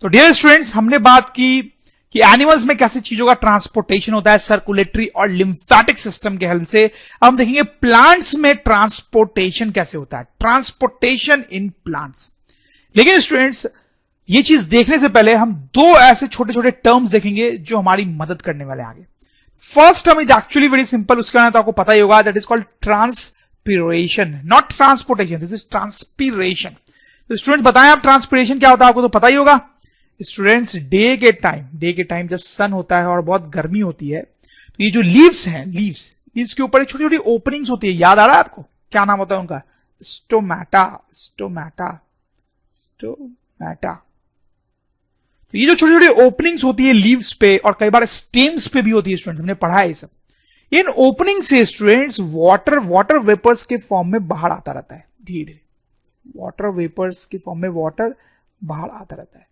तो dear students, हमने बात की कि एनिमल्स में कैसे चीजों का ट्रांसपोर्टेशन होता है सर्कुलेटरी और लिम्फेटिक सिस्टम के हेल्प से। अब हम देखेंगे प्लांट्स में ट्रांसपोर्टेशन कैसे होता है, ट्रांसपोर्टेशन इन प्लांट्स। लेकिन स्टूडेंट्स, ये चीज देखने से पहले हम दो ऐसे छोटे छोटे टर्म्स देखेंगे जो हमारी मदद करने वाले आगे। First term is actually very simple, उसका नाम तो आपको पता ही होगा, that is called transpiration, not transportation, this is transpiration. तो स्टूडेंट्स बताएं आप, ट्रांसपिरेशन क्या होता है, आपको तो पता ही होगा। स्टूडेंट्स, डे के टाइम जब सन होता है और बहुत गर्मी होती है, तो ये जो लीव्स हैं, लीव्स के ऊपर छोटी छोटी ओपनिंग्स होती है, याद आ रहा है आपको, क्या नाम होता है उनका? स्टोमेटा। तो ये जो छोटी छोटी ओपनिंग्स होती है लीव्स पे और कई बार स्टेम्स पे भी होती है स्टूडेंट्स, हमने पढ़ा है ये सब। इन ओपनिंग से स्टूडेंट्स वाटर वेपर्स के फॉर्म में बाहर आता रहता है, धीरे धीरे वाटर वेपर्स के फॉर्म में वाटर बाहर आता रहता है।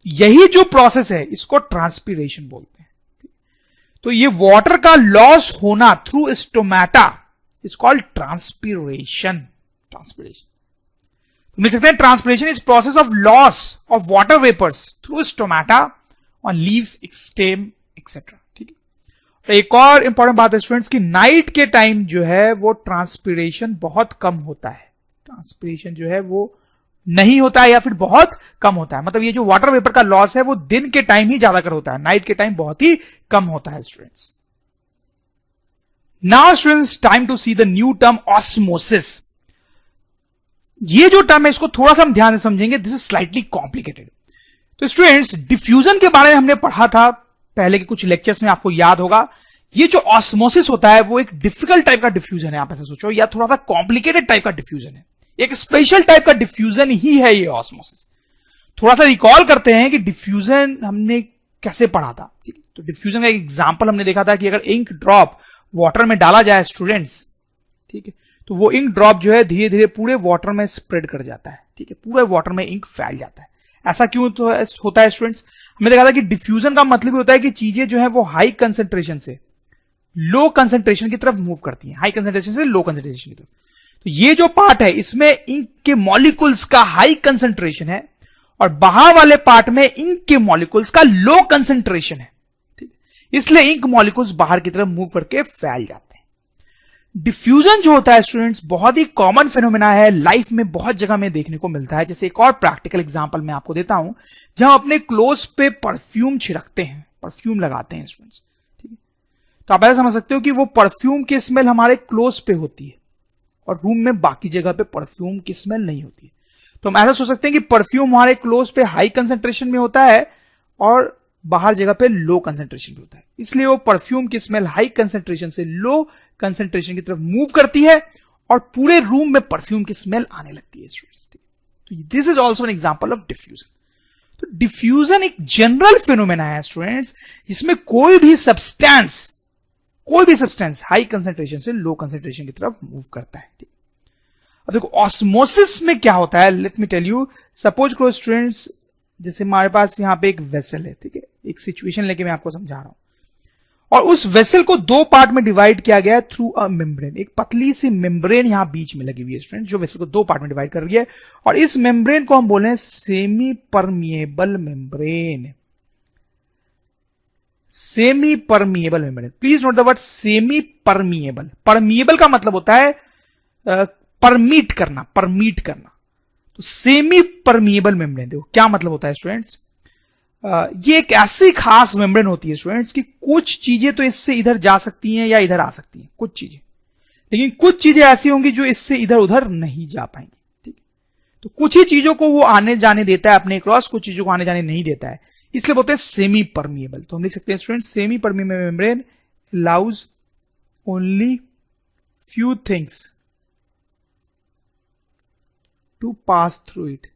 यही जो प्रोसेस है इसको ट्रांसपिरेशन बोलते हैं। तो ये वाटर का लॉस होना through stomata is called transpiration. मिल सकते हैं, transpiration is process of loss of water vapours through stomata on leaves, stem etcetera. ठीक है। एक और इंपॉर्टेंट बात है स्टूडेंट्स कि नाइट के टाइम जो है वो ट्रांसपिरेशन बहुत कम होता है, ट्रांसपिरेशन जो है वो नहीं होता है या फिर बहुत कम होता है। मतलब ये जो वाटर वेपर का लॉस है वो दिन के टाइम ही ज्यादातर होता है, नाइट के टाइम बहुत ही कम होता है students. Now students, time to see the new term osmosis. ये जो टर्म है इसको थोड़ा सा हम ध्यान से समझेंगे, दिस इज स्लाइटली कॉम्प्लिकेटेड। तो स्टूडेंट्स, डिफ्यूजन के बारे में हमने पढ़ा था पहले के कुछ लेक्चर्स में, आपको याद होगा। ये जो ऑस्मोसिस होता है वो एक डिफिकल्ट टाइप का डिफ्यूजन है, आप ऐसा सोचो, या थोड़ा सा कॉम्प्लिकेटेड टाइप का डिफ्यूजन है, एक स्पेशल टाइप का डिफ्यूजन ही है ये ऑस्मोसिस। थोड़ा सा रिकॉल करते हैं कि डिफ्यूजन हमने कैसे पढ़ा था। ठीक है, तो डिफ्यूजन का एक एग्जांपल हमने देखा था कि अगर इंक ड्रॉप वाटर में डाला जाए स्टूडेंट्स, ठीक है, तो वो इंक ड्रॉप जो है धीरे धीरे पूरे वाटर में स्प्रेड कर जाता है। ठीक है, पूरे वाटर में इंक फैल जाता है। ऐसा क्यों तो होता है स्टूडेंट्स? हमने देखा था कि डिफ्यूजन का मतलब होता है कि चीजें जो है वो हाई कंसेंट्रेशन से लो कंसेंट्रेशन की तरफ मूव करती हैं, हाई कंसेंट्रेशन से लो कंसेंट्रेशन की तरफ। तो ये जो पार्ट है इसमें इंक के मॉलिक्यूल्स का हाई कंसेंट्रेशन है और बाहर वाले पार्ट में इंक के मॉलिक्यूल्स का लो कंसेंट्रेशन है। ठीक, इसलिए इंक मॉलिक्यूल्स बाहर की तरफ मूव करके फैल जाते हैं। डिफ्यूजन जो होता है स्टूडेंट्स बहुत ही कॉमन फिनोमेना है, लाइफ में बहुत जगह में देखने को मिलता है। जैसे एक और प्रैक्टिकल एग्जांपल मैं आपको देता हूं, जहां अपने क्लोज पे परफ्यूम छिड़कते हैं, परफ्यूम लगाते हैं स्टूडेंट्स। ठीक है, तो आप ऐसा समझ सकते हो कि वो परफ्यूम की स्मेल हमारे क्लोज पे होती है और रूम में बाकी जगह पे परफ्यूम की स्मेल नहीं होती है। तो हम ऐसा सोच सकते हैं कि परफ्यूम हमारे क्लोज पे हाई कंसेंट्रेशन में होता है और बाहर जगह पे लो कंसेंट्रेशन में होता है, इसलिए वो परफ्यूम की स्मेल हाई कंसेंट्रेशन से लो कंसेंट्रेशन की तरफ मूव करती है और पूरे रूम में परफ्यूम की स्मेल आने लगती है। तो this is also an example of diffusion. तो डिफ्यूजन एक जनरल फिनोमेना है स्टूडेंट्स, जिसमें कोई भी सब्सटेंस हाई कंसेंट्रेशन से लो कंसेंट्रेशन की तरफ मूव करता है। अब देखो ऑस्मोसिस में क्या होता है, let me tell you. Suppose करो स्टूडेंट्स, जैसे हमारे पास यहां पे एक वेसल है, ठीक है, एक सिचुएशन लेके मैं आपको समझा रहा हूं, और उस वेसल को दो पार्ट में डिवाइड किया गया है थ्रू अ मेम्ब्रेन। एक पतली सी मेम्ब्रेन यहां बीच में लगी हुई है स्टूडेंट, जो वेसल को दो पार्ट में डिवाइड कर रही है, और इस मेम्ब्रेन को हम बोले semi permeable membrane. Semi permeable membrane, please note the word semi permeable. Permeable का मतलब होता है परमिट करना। तो सेमी परमिएबल मेम्ब्रेन, देखो क्या मतलब होता है स्टूडेंट्स। ये एक ऐसी खास मेम्ब्रेन होती है स्टूडेंट्स कि कुछ चीजें तो इससे इधर जा सकती हैं या इधर आ सकती हैं, कुछ चीजें, लेकिन कुछ चीजें ऐसी होंगी जो इससे इधर उधर नहीं जा पाएंगी। ठीक, तो कुछ ही चीजों को वो आने जाने देता है अपने क्रॉस, कुछ चीजों को आने जाने नहीं देता है, इसलिए बोलते हैं सेमी परमिएबल। तो हम लिख सकते हैं student, semi permeable membrane allows only few things to pass through it,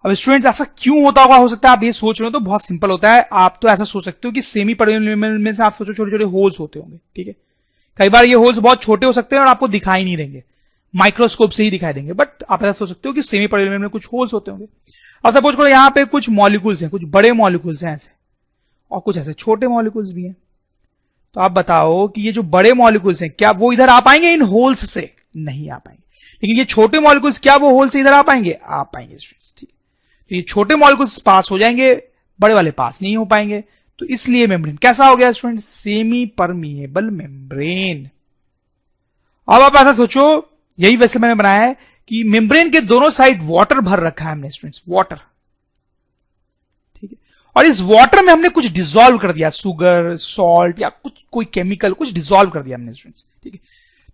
अब स्टूडेंट्स ऐसा क्यों होता होगा, हो सकता है आप ये सोच रहे हो, तो बहुत सिंपल होता है। आप तो ऐसा सोच सकते हो कि सेमी परमिएबल में से आप सोचो छोटे छोटे होल्स होते होंगे। ठीक है, कई बार ये होल्स बहुत छोटे हो सकते हैं और आपको दिखाई नहीं देंगे, माइक्रोस्कोप से ही दिखाई देंगे, बट आप ऐसा सोच सकते हो कि सेमी परमिएबल में कुछ होल्स होते होंगे। अब सपोज करो यहां पे कुछ मॉलिक्यूल्स हैं, कुछ बड़े मॉलिक्यूल्स हैं ऐसे, और कुछ ऐसे छोटे मॉलिक्यूल्स भी हैं। तो आप बताओ कि ये जो बड़े मॉलिक्यूल्स हैं क्या वो इधर आ पाएंगे इन होल्स से? नहीं आ पाएंगे। लेकिन ये छोटे मॉलिक्यूल्स क्या वो होल से इधर आ पाएंगे? आ पाएंगे स्टूडेंट्स, ठीक है। तो ये छोटे मॉलिक्यूल्स पास हो जाएंगे, बड़े वाले पास नहीं हो पाएंगे। तो इसलिए मेम्ब्रेन कैसा हो गया स्टूडेंट्स? Semi permeable membrane. अब आप ऐसा सोचो, यही वैसे मैंने बनाया है कि मेम्ब्रेन के दोनों साइड वाटर भर रखा है हमने स्टूडेंट्स, वाटर, ठीक है। और इस वाटर में हमने कुछ डिसॉल्व कर दिया, शुगर, सॉल्ट या कुछ कोई केमिकल, कुछ डिसॉल्व कर दिया हमने स्टूडेंट्स, ठीक है।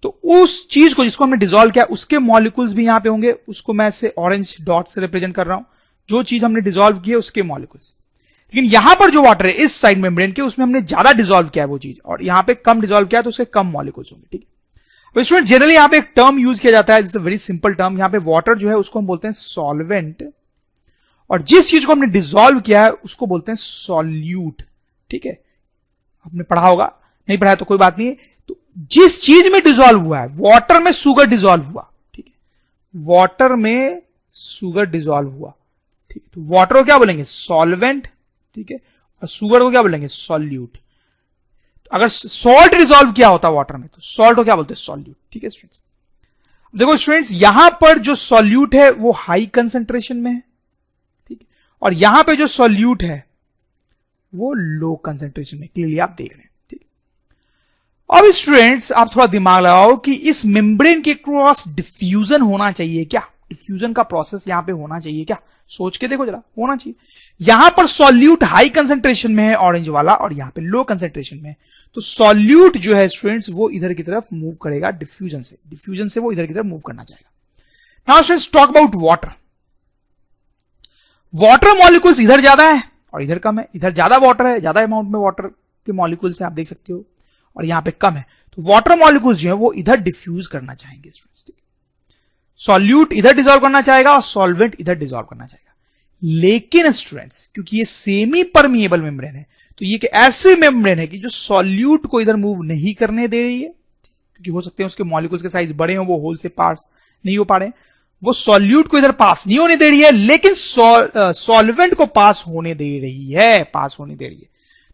तो उस चीज को जिसको हमने डिसॉल्व किया उसके मॉलिक्यूल्स भी यहां पे होंगे, उसको मैं ऐसे ऑरेंज डॉट से रिप्रेजेंट कर रहा हूं, जो चीज हमने डिसॉल्व की है उसके मॉलिक्यूल्स। लेकिन यहां पर जो वाटर है इस साइड मेम्ब्रेन के, उसमें हमने ज्यादा डिसॉल्व किया है वो चीज, और यहां पे कम डिसॉल्व किया तो उसके कम मॉलिक्यूल्स होंगे, ठीक है। अब स्टूडेंट जनरली यहां पे एक टर्म यूज किया जाता है, it's a very simple term. यहां पे वाटर जो है उसको हम बोलते हैं सॉल्वेंट, और जिस चीज को हमने डिसॉल्व किया है उसको बोलते हैं सॉल्यूट, ठीक है। आपने पढ़ा होगा, नहीं पढ़ा तो कोई बात नहीं है। तो जिस चीज में डिसॉल्व हुआ है, वाटर में शुगर डिसॉल्व हुआ, ठीक है, वाटर में शुगर डिसॉल्व हुआ, ठीक है, तो वाटर को क्या बोलेंगे? सॉल्वेंट, ठीक है, और शुगर को क्या बोलेंगे? सॉल्यूट। तो अगर सॉल्ट डिसॉल्व किया होता वाटर में तो सॉल्ट को क्या बोलते हैं? सॉल्यूट, ठीक है स्टूडेंट्स। देखो स्टूडेंट्स, यहां पर जो सॉल्यूट है वो हाई कंसेंट्रेशन में है, ठीक है, और यहां पे जो सॉल्यूट है वो लो कंसेंट्रेशन में, क्लियरली आप देख रहे हैं, ठीक है। अब स्टूडेंट्स आप थोड़ा दिमाग लगाओ कि इस मेम्ब्रेन के क्रॉस डिफ्यूजन होना चाहिए क्या? डिफ्यूजन का प्रोसेस यहां पे होना चाहिए क्या? सोच के देखो जरा, होना चाहिए। यहां पर सॉल्यूट हाई कंसेंट्रेशन में है, ऑरेंज वाला, और यहां पे लो कंसेंट्रेशन में है। तो सॉल्यूट जो है स्टूडेंट्स वो इधर की तरफ मूव करेगा डिफ्यूजन से, डिफ्यूजन से वो इधर की तरफ मूव करना चाहेगा। Now students talk about water. Water molecules इधर ज्यादा है और इधर कम है। इधर ज्यादा वाटर है, ज्यादा अमाउंट में वाटर के मॉलिक्यूल्स हैं, आप देख सकते हो, और यहां पे कम है। तो वाटर मॉलिक्यूल्स जो है वो इधर डिफ्यूज करना चाहेंगे स्टूडेंट्स। सॉल्यूट इधर डिसॉल्व करना चाहेगा और सॉल्वेंट इधर डिसॉल्व करना चाहेगा। लेकिन स्टूडेंट्स क्योंकि ये सेमी परमिएबल मेम्ब्रेन है, तो ये एक ऐसी मेम्ब्रेन है कि जो सॉल्यूट को इधर मूव नहीं करने दे रही है, क्योंकि हो सकते हैं उसके मॉलिक्यूल्स के साइज बड़े हो, वो होल से पास नहीं हो पा रहे हैं, वो सॉल्यूट को इधर पास नहीं होने दे रही है, लेकिन सॉल्वेंट को पास होने दे रही है, पास होने दे रही है।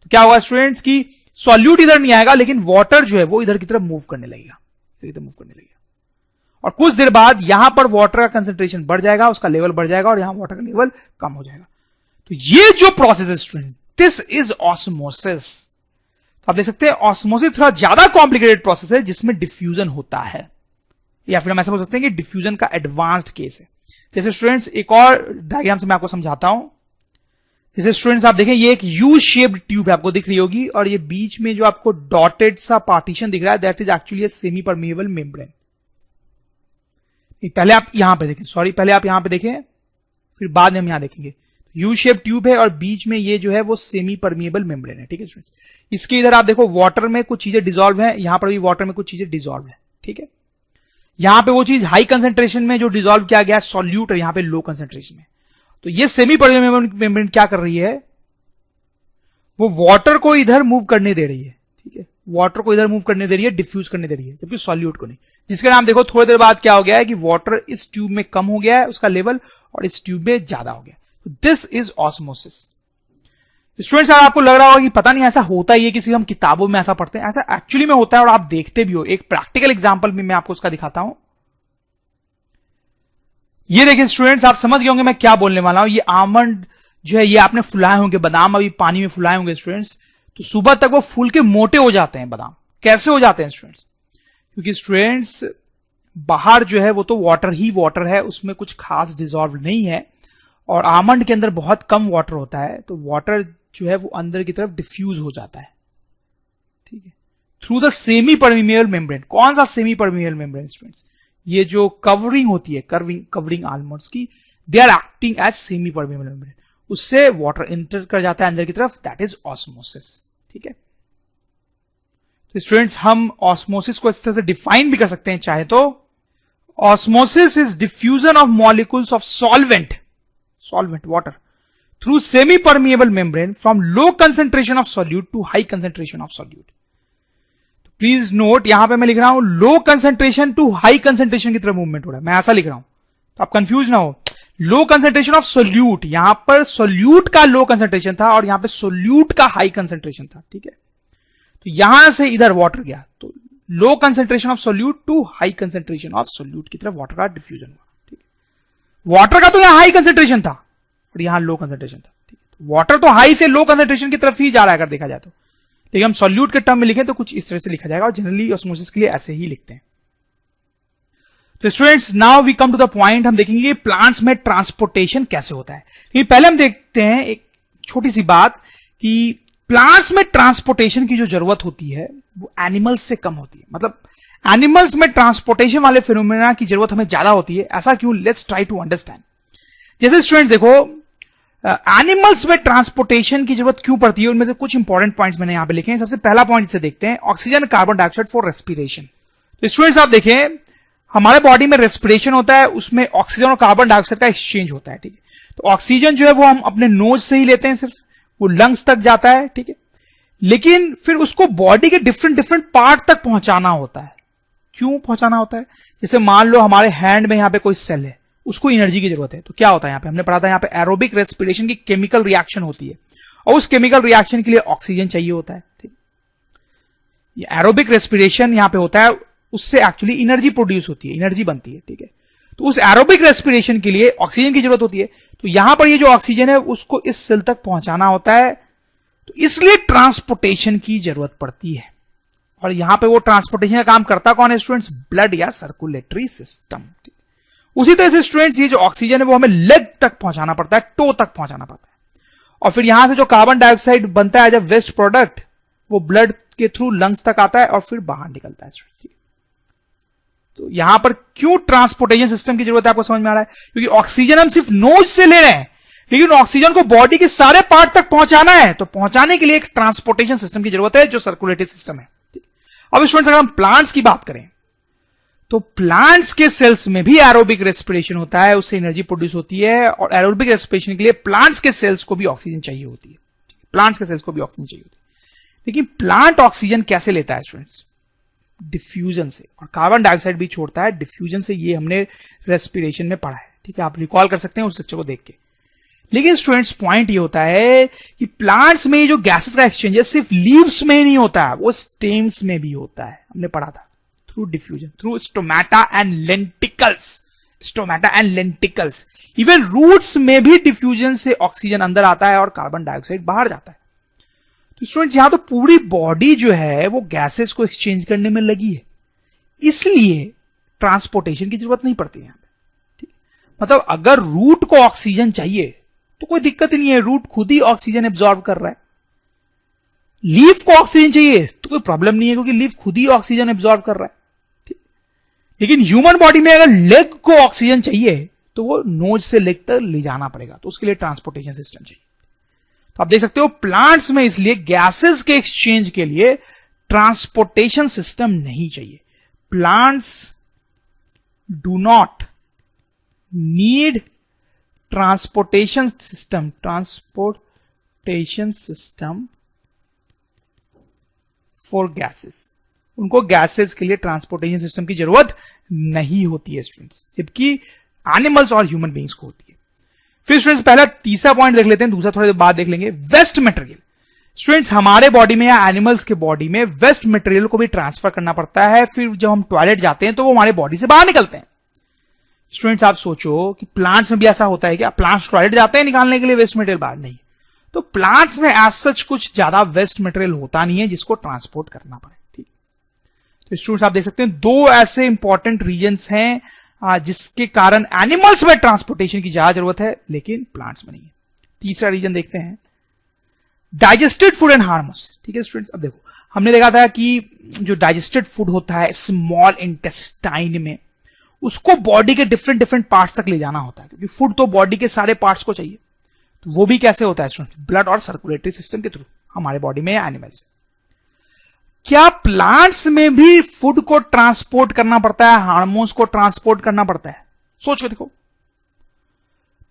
तो क्या होगा स्टूडेंट्स की सॉल्यूट इधर नहीं आएगा, लेकिन वाटर जो है वो इधर की तरफ मूव करने लगेगा, इधर मूव करने लगेगा, और कुछ देर बाद यहां पर वाटर का कंसेंट्रेशन बढ़ जाएगा, उसका लेवल बढ़ जाएगा, और यहां वाटर का लेवल कम हो जाएगा। तो ये जो प्रोसेस है स्टूडेंट, दिस इज ऑस्मोसिस। तो आप देख सकते हैं ऑस्मोसिस थोड़ा ज्यादा कॉम्प्लिकेटेड प्रोसेस है जिसमें डिफ्यूजन होता है, या फिर हम ऐसा बोल सकते हैं कि डिफ्यूजन का एडवांस्ड केस है। जैसे स्टूडेंट्स एक और डायग्राम से मैं आपको समझाता हूं। जैसे स्टूडेंट्स आप देखें, ये एक यू शेप्ड ट्यूब है, आपको दिख रही होगी, और ये बीच में जो आपको डॉटेड सा पार्टीशन दिख रहा है, that is actually a semi permeable membrane. पहले आप यहां पे देखें, सॉरी, पहले आप यहां पे देखें, फिर बाद में हम यहां देखेंगे। यू शेप ट्यूब है और बीच में ये जो है वो सेमी परमिएबल मेम्ब्रेन है, ठीक है स्टूडेंट्स। इसके इधर आप देखो वाटर में कुछ चीजें डिसॉल्व है, यहां पर भी वाटर में कुछ चीजें डिसॉल्व है, ठीक है। यहां पे वो चीज हाई कंसेंट्रेशन में जो डिसॉल्व किया गया सॉल्यूट, और यहां पे लो कंसेंट्रेशन में। तो ये सेमी परमिएबल मेम्ब्रेन क्या कर रही है, वो वाटर को इधर मूव करने दे रही है, ठीक है, वाटर को इधर मूव करने दे रही है, डिफ्यूज करने दे रही है, जबकि सॉल्यूट को नहीं। जिसके नाम देखो थोड़ी देर बाद क्या हो गया है कि वाटर इस ट्यूब में कम हो गया है उसका लेवल, और इस ट्यूब में ज्यादा हो गया। This is osmosis. स्टूडेंट्स आपको लग रहा होगा कि पता नहीं ऐसा होता ही है, किसी हम किताबों में ऐसा पढ़ते हैं, ऐसा एक्चुअली में होता है और आप देखते भी हो। एक प्रैक्टिकल एग्जांपल भी मैं आपको उसका दिखाता हूं। ये देखिए स्टूडेंट्स, आप समझ गए होंगे मैं क्या बोलने वाला हूं। ये आमंड जो है ये आपने फुलाए होंगे, बादाम अभी पानी में फुलाए होंगे स्टूडेंट्स, तो सुबह तक वो फूल के मोटे हो जाते हैं बादाम। कैसे हो जाते हैं स्टूडेंट्स? क्योंकि स्टूडेंट्स बाहर जो है वो तो वाटर ही वाटर है, उसमें कुछ खास डिसॉल्व नहीं है, और आमंड के अंदर बहुत कम वाटर होता है, तो वाटर जो है वो अंदर की तरफ डिफ्यूज हो जाता है, ठीक है, through the semi permeable membrane. कौन सा सेमी परमिएबल मेम्ब्रेन स्टूडेंट्स? ये जो कवरिंग होती है, कवरिंग आलमंड्स की, they are acting as semi permeable membrane, उससे वाटर इंटर कर जाता है अंदर की तरफ, दैट इज ऑस्मोसिस, ठीक है। तो स्टूडेंट्स हम ऑस्मोसिस को इस तरह से डिफाइन भी कर सकते हैं चाहे तो। Osmosis is diffusion of molecules of solvent water through semi-permeable membrane from low concentration of solute to high concentration of solute. तो प्लीज नोट, यहां पे मैं लिख रहा हूं low concentration to high concentration की तरफ मूवमेंट हो रहा है, मैं ऐसा लिख रहा हूं, तो आप कंफ्यूज ना हो। लो कंसेंट्रेशन ऑफ सोल्यूट, यहां पर सोल्यूट का लो कंसेंट्रेशन था और यहां पे सोल्यूट का हाई कंसेंट्रेशन था, ठीक है। तो यहां से इधर वाटर गया, तो low concentration of solute to high concentration of solute की तरफ वाटर का डिफ्यूजन हुआ। ठीक है, वाटर का तो यहां हाई कंसेंट्रेशन था और यहां लो कंसेंट्रेशन था। ठीक है, वाटर तो हाई से लो कंसेंट्रेशन की तरफ ही जा रहा है अगर देखा जाए तो, लेकिन हम सोल्यूट के टर्म में लिखें तो कुछ इस तरह से लिखा जाएगा और जनरली ऑस्मोसिस के लिए ऐसे ही लिखते हैं। तो students now we come to the point, हम देखेंगे प्लांट्स में ट्रांसपोर्टेशन कैसे होता है। लेकिन पहले हम देखते हैं एक छोटी सी बात कि प्लांट्स में ट्रांसपोर्टेशन की जो जरूरत होती है वो एनिमल्स से कम होती है। मतलब एनिमल्स में ट्रांसपोर्टेशन वाले फिनोमेना की जरूरत हमें ज्यादा होती है। ऐसा क्यों? Let's try to understand. जैसे स्टूडेंट्स देखो, एनिमल्स में ट्रांसपोर्टेशन की जरूरत क्यों पड़ती है, उनमें से कुछ इंपॉर्टेंट पॉइंट्स मैंने यहां पे लिखे हैं। सबसे पहला पॉइंट से देखते हैं, oxygen carbon dioxide for respiration. तो स्टूडेंट्स आप देखें, हमारे बॉडी में रेस्पिरेशन होता है, उसमें ऑक्सीजन और कार्बन डाइऑक्साइड का एक्सचेंज होता है। ठीक है, तो ऑक्सीजन जो है वो हम अपने नोज से ही लेते हैं, सिर्फ वो लंग्स तक जाता है। ठीक है, लेकिन फिर उसको बॉडी के डिफरेंट पार्ट तक पहुंचाना होता है। क्यों पहुंचाना होता है? जैसे मान लो हमारे हैंड में यहां पे कोई सेल है, उसको एनर्जी की जरूरत है, तो क्या होता है यहां पे, हमने पढ़ा था यहां पे एरोबिक रेस्पिरेशन की केमिकल रिएक्शन होती है और उस केमिकल रिएक्शन के लिए ऑक्सीजन चाहिए होता है। ठीक, ये एरोबिक रेस्पिरेशन यहां पे होता है, उससे एक्चुअली एनर्जी प्रोड्यूस होती है, एनर्जी बनती है। ठीक है, तो उस एरोबिक रेस्पिरेशन के लिए ऑक्सीजन की जरूरत होती है। तो यहां पर ये जो ऑक्सीजन है उसको इस सेल तक पहुंचाना होता है, तो इसलिए ट्रांसपोर्टेशन की जरूरत पड़ती है। और यहां पे वो ट्रांसपोर्टेशन का काम करता कौन है स्टूडेंट्स? ब्लड या सर्कुलेटरी सिस्टम। उसी तरह से स्टूडेंट्स ये जो ऑक्सीजन है वो हमें लेग तक पहुंचाना पड़ता है, टो तक पहुंचाना पड़ता है। और फिर यहां से जो कार्बन डाइऑक्साइड बनता है जब वेस्ट प्रोडक्ट, वो ब्लड के थ्रू लंग्स तक आता है और फिर बाहर निकलता है। तो यहां पर क्यों ट्रांसपोर्टेशन सिस्टम की जरूरत है आपको समझ में आ रहा है? क्योंकि ऑक्सीजन हम सिर्फ नोज से ले रहे हैं, लेकिन ऑक्सीजन को बॉडी के सारे पार्ट तक पहुंचाना है, तो पहुंचाने के लिए एक ट्रांसपोर्टेशन सिस्टम की जरूरत है जो सर्कुलेटरी सिस्टम है। अब स्टूडेंट्स अगर हम प्लांट्स की बात करें तो प्लांट्स के सेल्स में भी एरोबिक रेस्पिरेशन होता है, उससे एनर्जी प्रोड्यूस होती है और एरोबिक रेस्पिरेशन के लिए प्लांट्स के सेल्स को भी ऑक्सीजन चाहिए होती है। प्लांट्स के सेल्स को भी ऑक्सीजन चाहिए होती है, लेकिन प्लांट ऑक्सीजन कैसे लेता है स्टूडेंट्स? डिफ्यूजन से, और कार्बन डाइऑक्साइड भी छोड़ता है डिफ्यूजन से। ये हमने रेस्पिरेशन में पढ़ा है। ठीक है, आप रिकॉल कर सकते हैं उस लेक्चर को देख के। लेकिन स्टूडेंट्स पॉइंट ये होता है कि प्लांट्स में जो गैसेस का एक्सचेंज है सिर्फ लीव्स में ही नहीं होता है, वो स्टेम्स में भी होता है। हमने पढ़ा था through diffusion, through stomata and lenticels. Stomata and lenticels, even roots में भी डिफ्यूजन से ऑक्सीजन अंदर आता है और कार्बन डाइऑक्साइड बाहर जाता है। तो स्टूडेंट्स यहां तो पूरी बॉडी जो है वो गैसेस को एक्सचेंज करने में लगी है, इसलिए ट्रांसपोर्टेशन की जरूरत नहीं पड़ती यहां पे। ठीक, मतलब अगर रूट को ऑक्सीजन चाहिए तो कोई दिक्कत ही नहीं है, रूट खुद ही ऑक्सीजन एब्जॉर्ब कर रहा है। लीफ को ऑक्सीजन चाहिए तो कोई प्रॉब्लम नहीं है, क्योंकि लीफ खुद ही ऑक्सीजन एब्जॉर्ब कर रहा है। ठीक, लेकिन ह्यूमन बॉडी में अगर लेग को ऑक्सीजन चाहिए तो वो नोज से लेग तक ले जाना पड़ेगा, तो उसके लिए ट्रांसपोर्टेशन सिस्टम चाहिए। तो आप देख सकते हो प्लांट्स में इसलिए गैसेस के एक्सचेंज के लिए ट्रांसपोर्टेशन सिस्टम नहीं चाहिए। Plants do not need transportation system for gases. उनको गैसेस के लिए ट्रांसपोर्टेशन सिस्टम की जरूरत नहीं होती है स्टूडेंट्स, जबकि एनिमल्स और ह्यूमन बींग्स को होती है। फिर स्टूडेंट्स पहला तीसरा पॉइंट देख लेते हैं, दूसरा थोड़ी देर बाद देख लेंगे। Waste material. स्टूडेंट्स हमारे बॉडी में या एनिमल्स के बॉडी में वेस्ट मटेरियल को भी ट्रांसफर करना पड़ता है। फिर जब हम टॉयलेट जाते हैं तो वो हमारे बॉडी से बाहर निकलते हैं। स्टूडेंट्स आप सोचो कि प्लांट्स में भी ऐसा होता है क्या? प्लांट्स टॉयलेट जाते हैं निकालने के लिए वेस्ट मटेरियल, बाहर नहीं। तो प्लांट्स में एज सच कुछ ज्यादा वेस्ट मटेरियल होता नहीं है जिसको ट्रांसपोर्ट करना पड़े। ठीक, तो स्टूडेंट्स आप देख सकते हैं दो ऐसे इंपॉर्टेंट रीजंस हैं जिसके कारण एनिमल्स में ट्रांसपोर्टेशन की ज्यादा जरूरत है, लेकिन प्लांट्स में नहीं है। तीसरा रीजन देखते हैं, डाइजेस्टेड फूड एंड हार्मोन्स। ठीक है स्टूडेंट्स, अब देखो हमने देखा था कि जो डाइजेस्टेड फूड होता है स्मॉल इंटेस्टाइन में, उसको बॉडी के डिफरेंट पार्ट्स तक ले जाना होता है, क्योंकि फूड तो बॉडी के सारे पार्ट्स को चाहिए। तो वो भी कैसे होता है स्टूडेंट? ब्लड और सर्कुलेटरी सिस्टम के थ्रू, हमारे बॉडी में या एनिमल्स में। क्या प्लांट्स में भी फूड को ट्रांसपोर्ट करना पड़ता है, हार्मोन्स को ट्रांसपोर्ट करना पड़ता है? सोच के देखो,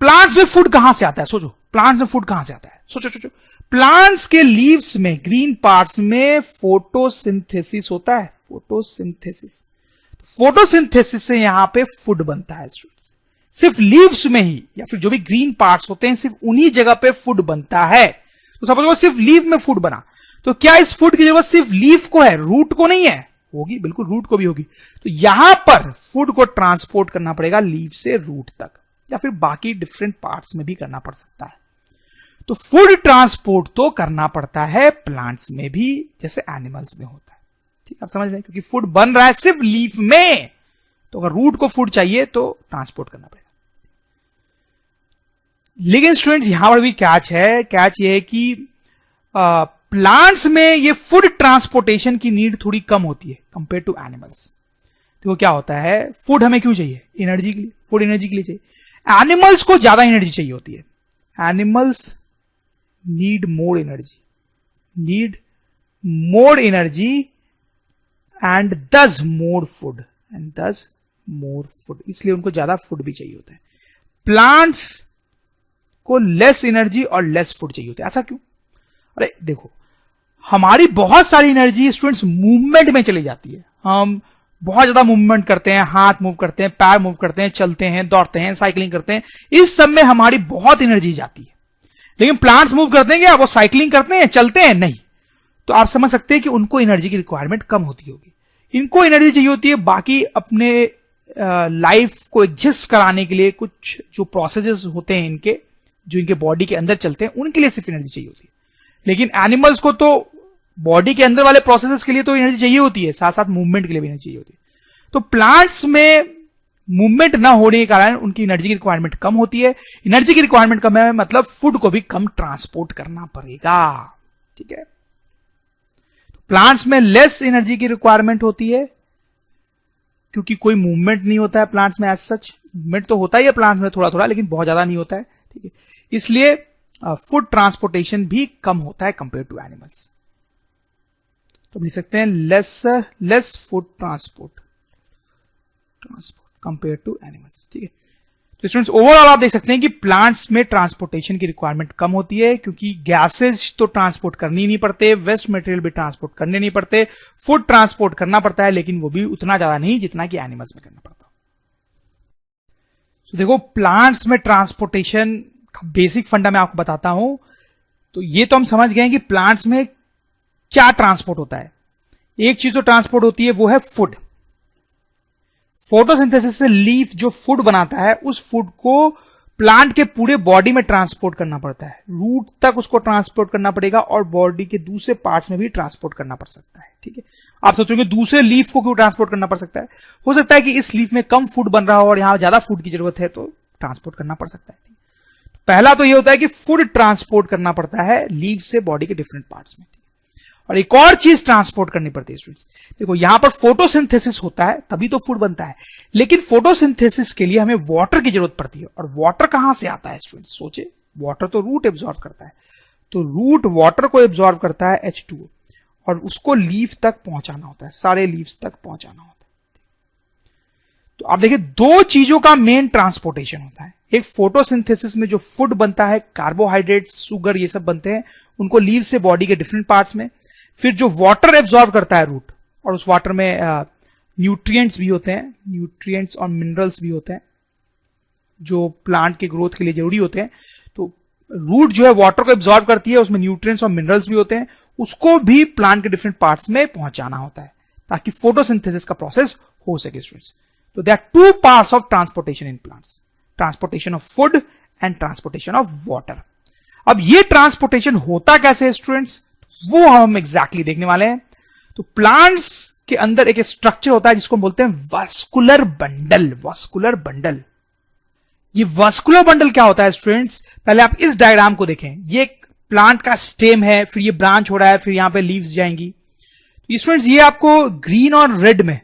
प्लांट्स में फूड कहां से आता है? सोचो, प्लांट्स में फूड कहां से आता है? सोचो, प्लांट्स के लीव्स में, ग्रीन पार्ट्स में फोटोसिंथेसिस होता है। फोटोसिंथेसिस से यहां पे फूड बनता है स्टूडेंट्स। सिर्फ लीव्स में ही, या फिर जो भी ग्रीन पार्ट्स होते हैं सिर्फ उन्हीं जगह पे फूड बनता है। तो सपोज सिर्फ लीव में फूड बना, तो क्या इस फूड की जरूरत सिर्फ लीफ को है, रूट को नहीं है? होगी, बिल्कुल रूट को भी होगी। तो यहां पर फूड को ट्रांसपोर्ट करना पड़ेगा लीफ से रूट तक, या फिर बाकी डिफरेंट पार्ट्स में भी करना पड़ सकता है। तो फूड ट्रांसपोर्ट तो करना पड़ता है प्लांट्स में भी, जैसे एनिमल्स में होता है। ठीक है, आप समझ रहे हैं, क्योंकि फूड बन रहा है सिर्फ लीफ में, तो अगर रूट को फूड चाहिए तो ट्रांसपोर्ट करना पड़ेगा। लेकिन स्टूडेंट्स यहां पर भी कैच है, कैच ये है कि प्लांट्स में ये फूड ट्रांसपोर्टेशन की नीड थोड़ी कम होती है कंपेयर टू एनिमल्स। तो क्या होता है, फूड हमें क्यों चाहिए, एनर्जी के लिए, फूड एनर्जी के लिए चाहिए। एनिमल्स को ज्यादा एनर्जी चाहिए होती है, animals need more energy and दस मोर फूड, इसलिए उनको ज्यादा फूड भी चाहिए होता है। प्लांट्स को लेस एनर्जी और लेस फूड चाहिए होता है। ऐसा क्यों? अरे देखो, हमारी बहुत सारी एनर्जी स्टूडेंट्स मूवमेंट में चली जाती है। हम बहुत ज्यादा मूवमेंट करते हैं, हाथ मूव करते हैं, पैर मूव करते हैं, चलते हैं, दौड़ते हैं, साइकिलिंग करते हैं, इस सब में हमारी बहुत एनर्जी जाती है। लेकिन प्लांट्स मूव करते हैं क्या, वो साइकिलिंग करते हैं, चलते हैं? नहीं। तो आप समझ सकते हैं कि उनको एनर्जी की रिक्वायरमेंट कम होती होगी। इनको एनर्जी चाहिए होती है बाकी अपने लाइफ को एग्जिस्ट कराने के लिए, कुछ जो प्रोसेसेस होते हैं इनके, जो इनके बॉडी के अंदर चलते हैं, उनके लिए सिर्फ एनर्जी चाहिए होती है। लेकिन एनिमल्स को तो बॉडी के अंदर वाले प्रोसेसेस के लिए तो एनर्जी चाहिए होती है, साथ साथ मूवमेंट के लिए भी एनर्जी चाहिए होती है। तो प्लांट्स में मूवमेंट ना होने के कारण उनकी एनर्जी की रिक्वायरमेंट कम होती है। एनर्जी की रिक्वायरमेंट कम है मतलब फूड को भी कम ट्रांसपोर्ट करना पड़ेगा। ठीक है, तो प्लांट्स में लेस एनर्जी की रिक्वायरमेंट होती है क्योंकि कोई मूवमेंट नहीं होता है प्लांट्स में। एज सच मूवमेंट तो होता ही है प्लांट्स में थोड़ा थोड़ा, लेकिन बहुत ज्यादा नहीं होता है। ठीक है, इसलिए फूड ट्रांसपोर्टेशन भी कम होता है कंपेयर टू एनिमल्स। तो लिख सकते हैं less food transport compare to animals. ठीक है, तो स्टूडेंट्स ओवरऑल आप देख सकते हैं कि प्लांट्स में ट्रांसपोर्टेशन की रिक्वायरमेंट कम होती है क्योंकि गैसेज तो ट्रांसपोर्ट करनी नहीं पड़ते, वेस्ट मटेरियल भी ट्रांसपोर्ट करने नहीं पड़ते, फूड ट्रांसपोर्ट करना पड़ता है लेकिन वो भी उतना ज्यादा नहीं जितना कि एनिमल्स में करना पड़ता। तो देखो, प्लांट्स में ट्रांसपोर्टेशन बेसिक फंडा मैं आपको बताता हूं। तो ये तो हम समझ गए कि प्लांट्स में क्या ट्रांसपोर्ट होता है। एक चीज तो ट्रांसपोर्ट होती है, वो है फूड। फोटोसिंथेसिस से लीफ जो फूड बनाता है उस फूड को प्लांट के पूरे बॉडी में ट्रांसपोर्ट करना पड़ता है, रूट तक उसको ट्रांसपोर्ट करना पड़ेगा और बॉडी के दूसरे पार्ट्स में भी ट्रांसपोर्ट करना पड़ सकता है। ठीक है, आप सोचोगे दूसरे लीफ को क्यों ट्रांसपोर्ट करना पड़ सकता है? हो सकता है कि इस लीफ में कम फूड बन रहा हो और यहां ज्यादा फूड की जरूरत है तो ट्रांसपोर्ट करना पड़ सकता है। पहला तो यह होता है कि फूड ट्रांसपोर्ट करना पड़ता है लीफ से बॉडी के डिफरेंट पार्ट्स में। और एक और चीज ट्रांसपोर्ट करनी पड़ती है स्टूडेंट्स। देखो, यहां पर फोटोसिंथेसिस होता है तभी तो फूड बनता है, लेकिन फोटोसिंथेसिस के लिए हमें वाटर की जरूरत पड़ती है। और वाटर कहां से आता है स्टूडेंट्स? सोचे, वाटर तो रूट एब्जॉर्ब करता है, तो रूट वाटर को एब्जॉर्ब करता है H2O और उसको लीफ तक पहुंचाना होता है, सारे लीव्स तक पहुंचाना होता है। तो आप देखिए, दो चीजों का मेन ट्रांसपोर्टेशन होता है। एक फोटोसिंथेसिस में जो फूड बनता है, कार्बोहाइड्रेट, शुगर, ये सब बनते हैं, उनको लीव से बॉडी के डिफरेंट पार्ट्स में। फिर जो वाटर एब्जॉर्ब करता है रूट, और उस वाटर में न्यूट्रिएंट्स भी होते हैं, न्यूट्रिएंट्स और मिनरल्स भी होते हैं जो प्लांट के ग्रोथ के लिए जरूरी होते हैं। तो रूट जो है वाटर को एब्जॉर्ब करती है, उसमें न्यूट्रिएंट्स और मिनरल्स भी होते हैं, उसको भी प्लांट के डिफरेंट पार्ट्स में पहुंचाना होता है ताकि फोटोसिंथेसिस का प्रोसेस हो सके स्टूडेंट्स। तो there are two parts of transportation in plants, transportation of food and transportation of water. अब ये ट्रांसपोर्टेशन होता कैसे है स्टूडेंट्स, वो हम एग्जैक्टली देखने वाले हैं। तो प्लांट्स के अंदर एक स्ट्रक्चर होता है जिसको बोलते हैं वास्कुलर बंडल। वास्कुलर बंडल, ये वास्कुलर बंडल क्या होता है स्टूडेंट्स? पहले आप इस डायग्राम को देखें। ये एक प्लांट का स्टेम है, फिर ये ब्रांच हो रहा है, फिर यहां पे लीव्स जाएंगी। तो स्टूडेंट्स, ये आपको ग्रीन और रेड में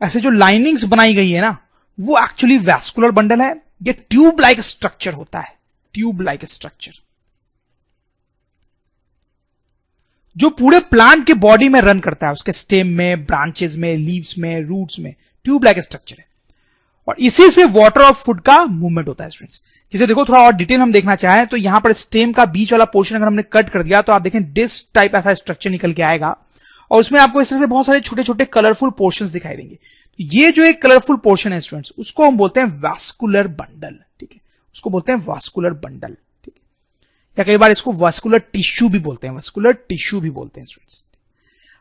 ऐसे जो लाइनिंग्स बनाई गई है ना, वो एक्चुअली वास्कुलर बंडल है। ये ट्यूब लाइक स्ट्रक्चर होता है, ट्यूब लाइक स्ट्रक्चर जो पूरे प्लांट के बॉडी में रन करता है, उसके स्टेम में, ब्रांचेस में, लीव्स में, रूट्स में, ट्यूब लाइक स्ट्रक्चर है। और इसी से वाटर और फूड का मूवमेंट होता है स्टूडेंट्स। जिसे देखो, थोड़ा और डिटेल हम देखना चाहें तो यहां पर स्टेम का बीच वाला पोर्शन अगर हमने कट कर दिया तो आप देखें डिस्क टाइप ऐसा स्ट्रक्चर निकल के आएगा और उसमें आपको इस तरह से बहुत सारे छोटे छोटे कलरफुल पोर्शंस दिखाई देंगे। तो ये जो एक कलरफुल पोर्शन है स्टूडेंट्स, उसको हम बोलते हैं वास्कुलर बंडल। ठीक है, उसको बोलते हैं वास्कुलर बंडल। ठीक है, या कई बार इसको वास्कुलर टिश्यू भी बोलते हैं, वास्कुलर टिश्यू भी बोलते हैं स्टूडेंट्स।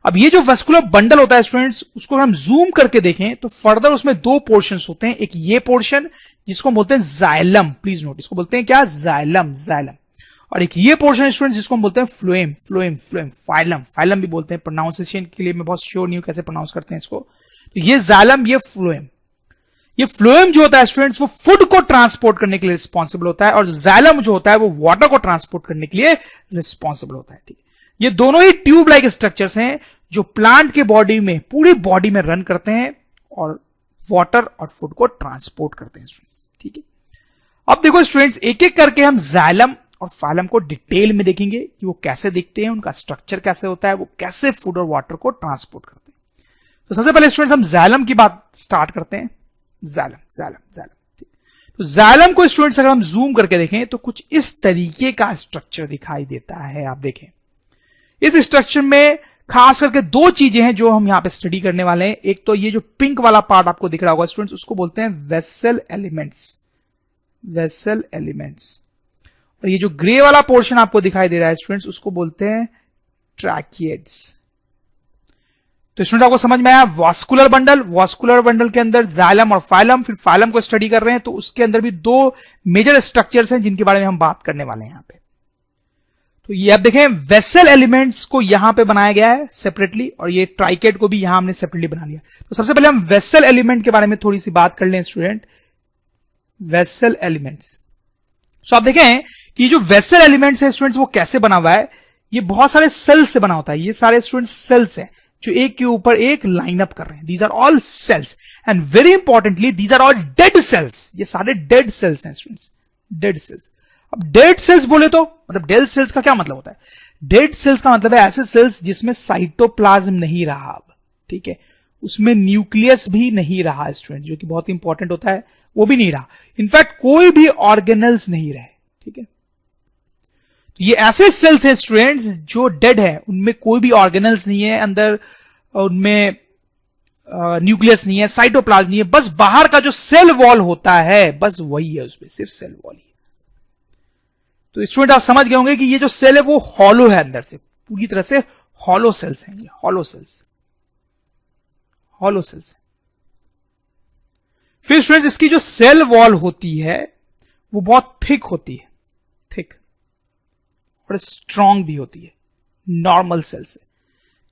अब ये जो वेस्कुलर बंडल होता है स्टूडेंट्स, उसको हम जूम करके देखें तो फर्दर उसमें दो पोर्शंस होते हैं। एक ये पोर्शन जिसको बोलते हैं जाइलम, प्लीज नोट, इसको बोलते हैं क्या, जाइलम, जाइलम। और एक ये पोर्शन स्टूडेंट्स जिसको हम बोलते हैं phloem, phloem, phloem, phylum, phylum भी बोलते हैं। प्रोनाउंसिएशन के लिए मैं बहुत श्योर नहीं हूं कैसे प्रोनाउंस करते हैं इसको। तो ये जाइलम, ये फ्लोएम। ये फ्लोएम जो होता है स्टूडेंट्स वो फूड को ट्रांसपोर्ट करने के लिए रिस्पॉन्सिबल होता है, और जाइलम जो होता है वो वाटर को ट्रांसपोर्ट करने के लिए रिस्पॉन्सिबल होता है। ठीक है, ये दोनों ही ट्यूब लाइक स्ट्रक्चर्स हैं जो प्लांट के बॉडी में, पूरी बॉडी में रन करते हैं और वाटर और फूड को ट्रांसपोर्ट करते हैं स्टूडेंट्स। ठीक है, अब देखो स्टूडेंट्स, एक एक करके हम जाइलम और फाइलम को डिटेल में देखेंगे कि वो कैसे दिखते हैं, उनका स्ट्रक्चर कैसे होता है, वो कैसे फूड और वाटर को ट्रांसपोर्ट करते हैं। तो सबसे पहले स्टूडेंट्स हम जाइलम की बात स्टार्ट करते हैं। Xylem, xylem, xylem. तो जाइलम को स्टूडेंट्स अगर हम जूम करके देखें तो कुछ इस तरीके का स्ट्रक्चर दिखाई देता है। आप देखें, इस स्ट्रक्चर में खास करके दो चीजें हैं जो हम यहां पे स्टडी करने वाले हैं। एक तो ये जो पिंक वाला पार्ट आपको दिख रहा होगा स्टूडेंट्स, उसको बोलते हैं वेसल एलिमेंट्स, वेसल एलिमेंट्स। और ये जो ग्रे वाला पोर्शन आपको दिखाई दे रहा है स्टूडेंट्स, उसको बोलते हैं ट्रैकिएड्स। तो स्टूडेंट आपको समझ में आया, वास्कुलर बंडल, वास्कुलर बंडल के अंदर जाइलम और फाइलम, फिर फाइलम को स्टडी कर रहे हैं तो उसके अंदर भी दो मेजर स्ट्रक्चर्स हैं जिनके बारे में हम बात करने वाले हैं यहां पे। तो ये आप देखें, वेसल एलिमेंट्स को यहां पे बनाया गया है सेपरेटली, और ये ट्राइकेड को भी यहां हमने सेपरेटली बना लिया। तो सबसे पहले हम वेसल एलिमेंट के बारे में थोड़ी सी बात कर लें स्टूडेंट। वेसल एलिमेंट्स, तो आप देखें कि जो वेसल एलिमेंट्स है स्टूडेंट्स वो कैसे बना हुआ है। ये बहुत सारे सेल्स से बना होता है। ये सारे स्टूडेंट्स सेल्स हैं जो एक के ऊपर एक लाइन अप कर रहे हैं। These are all cells, and very importantly these are all dead cells. ये सारे डेड सेल्स हैं स्टूडेंट्स, डेड सेल्स। अब डेड सेल्स बोले तो मतलब डेड सेल्स का क्या मतलब होता है? डेड सेल्स का मतलब है ऐसे सेल्स जिसमें साइटोप्लाज्म नहीं रहा। अब ठीक है, उसमें न्यूक्लियस भी नहीं रहा स्टूडेंट, जो कि बहुत इंपॉर्टेंट होता है, वो भी नहीं रहा। इनफैक्ट कोई भी ऑर्गेनल्स नहीं रहे। ठीक है, तो ये ऐसे सेल्स हैं स्टूडेंट्स जो डेड है, उनमें कोई भी ऑर्गेनल्स नहीं है अंदर, उनमें न्यूक्लियस नहीं है, साइटोप्लाज्म नहीं है, बस बाहर का जो सेल वॉल होता है बस वही है, उसमें सिर्फ सेल वॉल ही है। तो स्टूडेंट आप समझ गए होंगे कि ये जो सेल है वो हॉलो है, अंदर से पूरी तरह से हॉलो सेल्स हैं, ये हॉलो सेल्स, हॉलो सेल्स। फिर स्टूडेंट्स इसकी जो सेल वॉल होती है वो बहुत थिक होती है, थिक, और स्ट्रांग भी होती है नॉर्मल सेल से।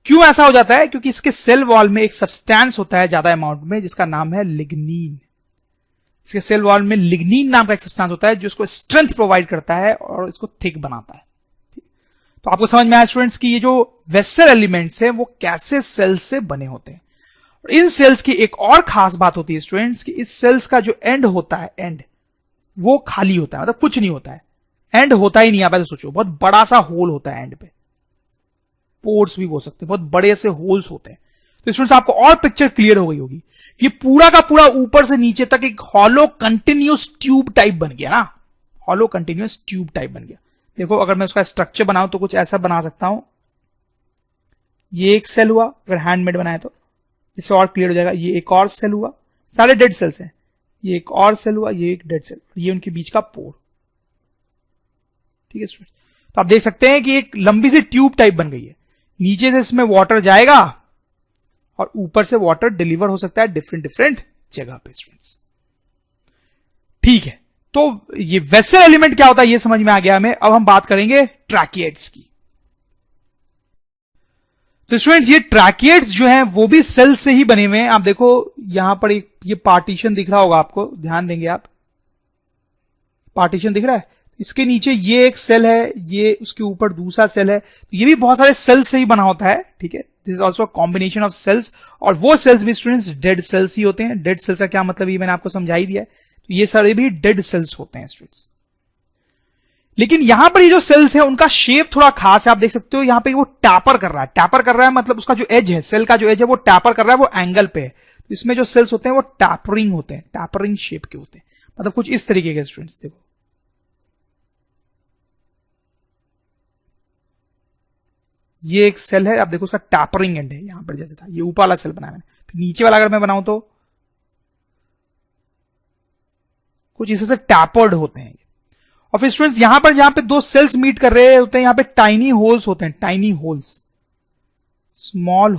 क्यों ऐसा हो जाता है? क्योंकि इसके सेल वॉल में एक सब्सटेंस होता है ज्यादा अमाउंट में जिसका नाम है लिग्नीन। इसके सेल वॉल में लिग्नीन नाम का एक सब्सटेंस होता है जो इसको स्ट्रेंथ प्रोवाइड करता है और इसको थिक बनाता है। तो आपको समझ में आया स्टूडेंट्स कि ये जो वेसल एलिमेंट्स हैं वो कैसे सेल्स से बने होते हैं। और इन सेल्स की एक और खास बात होती है स्टूडेंट्स कि इस सेल्स का जो एंड होता है, एंड वो खाली होता है, मतलब कुछ नहीं होता है, एंड होता ही नहीं। आप ऐसे सोचो, बहुत बड़ा सा होल होता है एंड पे, पोर्स भी बोल सकते हैं, बहुत बड़े से होल्स होते हैं। तो स्टूडेंट्स आपको और पिक्चर क्लियर हो गई होगी। ये पूरा का पूरा ऊपर से नीचे तक एक हॉलो कंटिन्यूस ट्यूब टाइप बन गया ना, हॉलो कंटिन्यूस ट्यूब टाइप बन गया। देखो अगर मैं उसका स्ट्रक्चर बनाऊं तो कुछ ऐसा बना सकता हूं। ये एक सेल हुआ, अगर हैंडमेड बनाए तो इससे और क्लियर हो जाएगा। ये एक और सेल हुआ, सारे डेड सेल्स हैं। ये एक और सेल हुआ, ये एक डेड सेल, ये उनके बीच का पोर। ठीक है स्टूडेंट, तो आप देख सकते हैं कि एक लंबी सी ट्यूब टाइप बन गई है। नीचे से इसमें वाटर जाएगा और ऊपर से वाटर डिलीवर हो सकता है डिफरेंट डिफरेंट जगह पे स्टूडेंट्स। ठीक है, तो ये वेसल एलिमेंट क्या होता है ये समझ में आ गया हमें। अब हम बात करेंगे ट्रैकिएड्स की। तो स्टूडेंट्स ये ट्रैकिएड्स जो हैं वो भी सेल से ही बने हुए हैं। आप देखो यहां पर एक ये पार्टीशन दिख रहा होगा आपको, ध्यान देंगे आप, पार्टीशन दिख रहा है। इसके नीचे ये एक सेल है, ये उसके ऊपर दूसरा सेल है, तो ये भी बहुत सारे सेल्स से ही बना होता है। ठीक है, this is also combination of cells, और वो सेल्स भी स्टूडेंट्स डेड सेल्स ही होते हैं। डेड सेल्स का क्या मतलब ये मैंने आपको समझा ही दिया है। तो ये सारे भी डेड सेल्स होते हैं स्टूडेंट्स। लेकिन यहां पर ये जो सेल्स है उनका शेप थोड़ा खास है। आप देख सकते हो यहां पे वो टैपर कर रहा है, टैपर कर रहा है मतलब उसका जो एज है, सेल का जो एज है वो टैपर कर रहा है, वो एंगल पे है। तो इसमें जो सेल्स होते हैं वो टैपरिंग होते हैं, टैपरिंग शेप के होते हैं, मतलब कुछ इस तरीके के स्टूडेंट्स। देखो ये एक सेल है, आप देखो उसका टैपरिंग एंड है यहां पर, जैसे था ये ऊपर वाला सेल बनाया मैंने। फिर नीचे वाला अगर मैं बनाऊं तो कुछ इसे से टैपर्ड होते हैं। और फिर स्टूडेंट्स यहां पर जहां पे दो सेल्स मीट कर रहे होते हैं, यहां पे टाइनी होल्स होते हैं, टाइनी होल्स। स्मॉल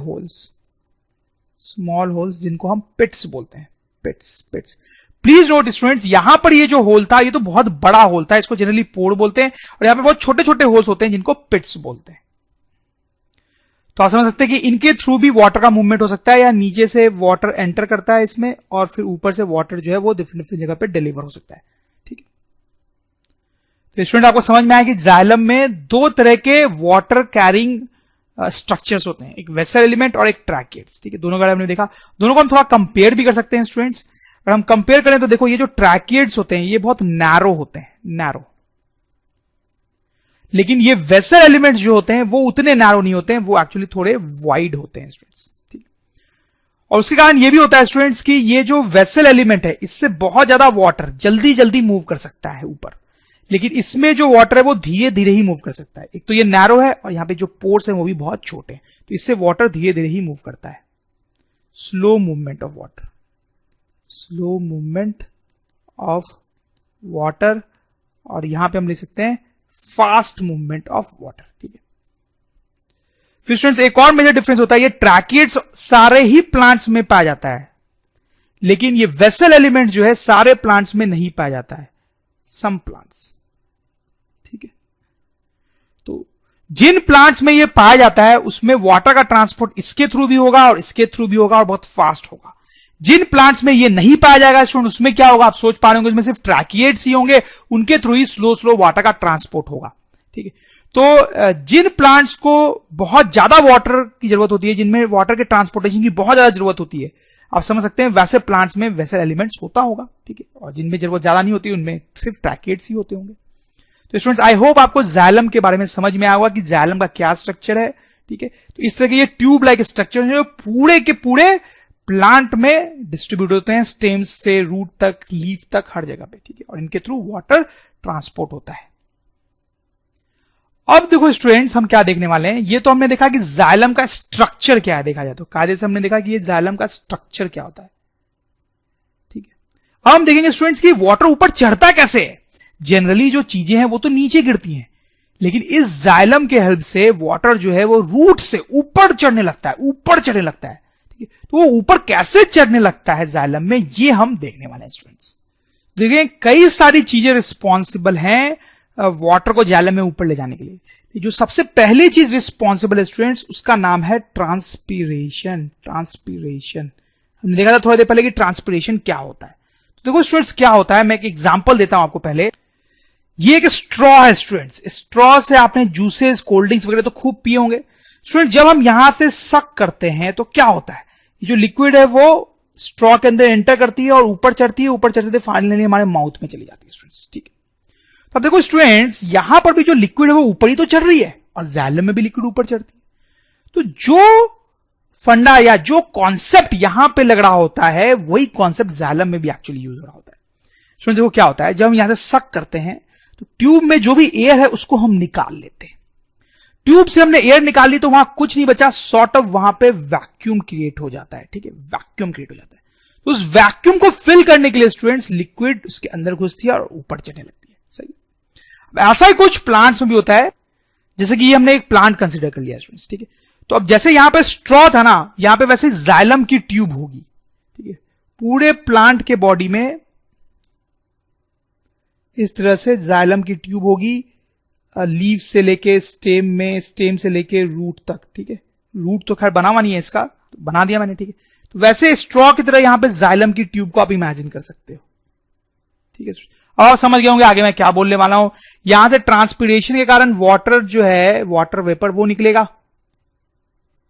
होल्स जिनको हम पिट्स बोलते हैं, पिट्स। प्लीज नोट स्टूडेंट्स, यहां पर ये जो होल था ये तो बहुत बड़ा होल था, इसको जनरली पोर बोलते हैं, और यहां पे बहुत छोटे छोटे होल्स होते हैं जिनको पिट्स बोलते हैं। तो आप समझ सकते हैं कि इनके थ्रू भी वाटर का मूवमेंट हो सकता है, या नीचे से वाटर एंटर करता है इसमें और फिर ऊपर से वाटर जो है वो डिफरेंट डिफरेंट जगह पे डिलीवर हो सकता है। ठीक है, तो स्टूडेंट आपको समझ में आया कि जाइलम में दो तरह के वाटर कैरिंग स्ट्रक्चर्स होते हैं, एक वेसल एलिमेंट और एक ट्रैकिएट्स। ठीक है, दोनों का हमने देखा, दोनों को हम थोड़ा कंपेयर भी कर सकते हैं स्टूडेंट्स। अगर हम कंपेयर करें तो देखो ये जो ट्रैकिएट्स होते हैं ये बहुत नैरो होते हैं, नैरो, लेकिन ये वेसल एलिमेंट्स जो होते हैं वो उतने नैरो नहीं होते हैं, वो एक्चुअली थोड़े वाइड होते हैं स्टूडेंट्स। ठीक, और उसके कारण ये भी होता है स्टूडेंट्स कि ये जो वेसल एलिमेंट है इससे बहुत ज्यादा वाटर जल्दी जल्दी मूव कर सकता है ऊपर, लेकिन इसमें जो वाटर है वो धीरे धीरे ही मूव कर सकता है। एक तो ये नैरो है और यहां पे जो पोर्स है वो भी बहुत छोटे हैं, तो इससे वाटर धीरे धीरे ही मूव करता है। Slow movement of water, slow movement of water, और यहां पे हम लिख सकते हैं फास्ट मूवमेंट ऑफ वाटर। ठीक है, फिर स्टूडेंट्स एक और मेजर डिफरेंस होता है, ये ट्रैकिएट्स सारे ही प्लांट्स में पाया जाता है, लेकिन ये वेसल एलिमेंट जो है सारे प्लांट्स में नहीं पाया जाता है, सम प्लांट्स। ठीक है, तो जिन प्लांट्स में ये पाया जाता है उसमें वाटर का ट्रांसपोर्ट इसके थ्रू भी होगा और इसके थ्रू भी होगा और बहुत फास्ट होगा। जिन प्लांट्स में ये नहीं पाया जाएगा स्टूडेंट उसमें क्या होगा, आप सोच पा रहे होंगे, उसमें सिर्फ ट्रैकिएट्स ही होंगे, उनके थ्रू ही स्लो वाटर का ट्रांसपोर्ट होगा। ठीक है, तो जिन प्लांट्स को बहुत ज्यादा वाटर की जरूरत होती है, जिनमें वाटर के ट्रांसपोर्टेशन की बहुत ज्यादा जरूरत होती है, आप समझ सकते हैं वैसे प्लांट्स में वैसे एलिमेंट्स होता होगा। ठीक है, और जिनमें जरूरत ज्यादा नहीं होती उनमें सिर्फ ट्रैकिएट्स ही होते होंगे। तो स्टूडेंट्स आई होप आपको जाइलम के बारे में समझ में आया होगा कि जाइलम का क्या स्ट्रक्चर है। ठीक है, तो इस तरह के ये ट्यूब लाइक स्ट्रक्चर है जो पूरे के पूरे प्लांट में डिस्ट्रीब्यूट होते हैं, स्टेम्स से रूट तक, लीफ तक, हर जगह पे। ठीक है, और इनके थ्रू वाटर ट्रांसपोर्ट होता है। अब देखो स्टूडेंट्स हम क्या देखने वाले हैं, ये तो हमने देखा कि जाइलम का स्ट्रक्चर क्या है, देखा जाए तो कायदे से हमने देखा कि ये जाइलम का स्ट्रक्चर क्या होता है। ठीक है, अब हम देखेंगे स्टूडेंट्स कि वाटर ऊपर चढ़ता कैसे है। जनरली जो चीजें हैं वो तो नीचे गिरती हैं, लेकिन इस जाइलम के हेल्प से वाटर जो है वो रूट से ऊपर चढ़ने लगता है, ऊपर चढ़ने लगता है। ठीक है, तो वो ऊपर कैसे चढ़ने लगता है जाइलम में, ये हम देखने वाले हैं स्टूडेंट्स। देखिए कई सारी चीजें रिस्पॉन्सिबल हैं वाटर को जाइलम में ऊपर ले जाने के लिए। जो सबसे पहली चीज रिस्पॉन्सिबल है स्टूडेंट्स उसका नाम है ट्रांसपीरेशन। ट्रांसपीरेशन हमने देखा था थोड़ी देर पहले कि ट्रांसपीरेशन क्या होता है। तो देखो स्टूडेंट्स क्या होता है, मैं एक एग्जांपल देता हूं आपको। पहले ये एक स्ट्रॉ है स्टूडेंट्स, स्ट्रॉ से आपने जूसेस, कोल्ड ड्रिंक्स वगैरह तो खूब पिए होंगे। स्टूडेंट जब हम यहां से सक करते हैं तो क्या होता है, ये जो लिक्विड है वो स्ट्रॉ के अंदर एंटर करती है और ऊपर चढ़ती है, ऊपर चढ़ते फाइनली हमारे माउथ में चली जाती है स्टूडेंट्स। ठीक है, तो अब देखो स्टूडेंट्स यहां पर भी जो लिक्विड है वो ऊपर ही तो चढ़ रही है और जाइलम में भी लिक्विड ऊपर चढ़ती है। तो जो फंडा या जो कॉन्सेप्ट यहां पे लग रहा होता है वही कॉन्सेप्ट जाइलम में भी एक्चुअली यूज हो रहा होता है। स्टूडेंट देखो क्या होता है, जब हम यहां से सक करते हैं तो ट्यूब में जो भी एयर है उसको हम निकाल लेते हैं। ट्यूब से हमने एयर निकाल ली तो वहां कुछ नहीं बचा, सॉर्ट ऑफ वहां पे वैक्यूम क्रिएट हो जाता है। ठीक है, वैक्यूम क्रिएट हो जाता है। तो उस वैक्यूम को फिल करने के लिए स्टूडेंट्स लिक्विड उसके अंदर घुसती है और ऊपर चढ़ने लगती है। सही, अब ऐसा ही कुछ प्लांट्स में भी होता है, जैसे कि हमने एक प्लांट कंसिडर कर लिया स्टूडेंट्स। ठीक है, तो अब जैसे यहां पे स्ट्रॉ था ना, यहां पे वैसे जाइलम की ट्यूब होगी। ठीक है, पूरे प्लांट के बॉडी में इस तरह से जाइलम की ट्यूब होगी, लीव से लेके स्टेम में, स्टेम से लेके रूट तक। ठीक है, रूट तो खैर बना हुआ नहीं है इसका, तो बना दिया मैंने। ठीक है, तो वैसे स्ट्रॉ की तरह यहां पे जाइलम की ट्यूब को आप इमेजिन कर सकते हो। ठीक है, अब आप समझ गए होंगे आगे मैं क्या बोलने वाला हूं। यहां से ट्रांसपीरेशन के कारण वाटर जो है, वाटर वेपर वो निकलेगा।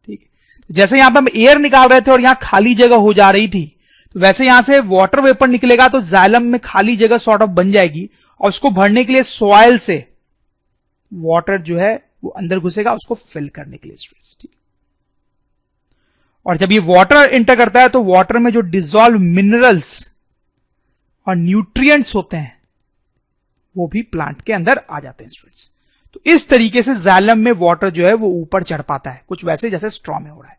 ठीक है, जैसे यहां पे हम एयर निकाल रहे थे और यहां खाली जगह हो जा रही थी, तो वैसे यहां से वाटर वेपर निकलेगा तो जाइलम में खाली जगह सॉर्ट ऑफ बन जाएगी और उसको भरने के लिए सॉइल से वाटर जो है वो अंदर घुसेगा उसको फिल करने के लिए स्टूडेंट्स। ठीक, और जब ये वाटर एंटर करता है तो वाटर में जो डिसॉल्व मिनरल्स और न्यूट्रिएंट्स होते हैं वो भी प्लांट के अंदर आ जाते हैं स्टूडेंट्स। तो इस तरीके से जाइलम में वाटर जो है वो ऊपर चढ़ पाता है, कुछ वैसे जैसे स्ट्रॉ में हो रहा है।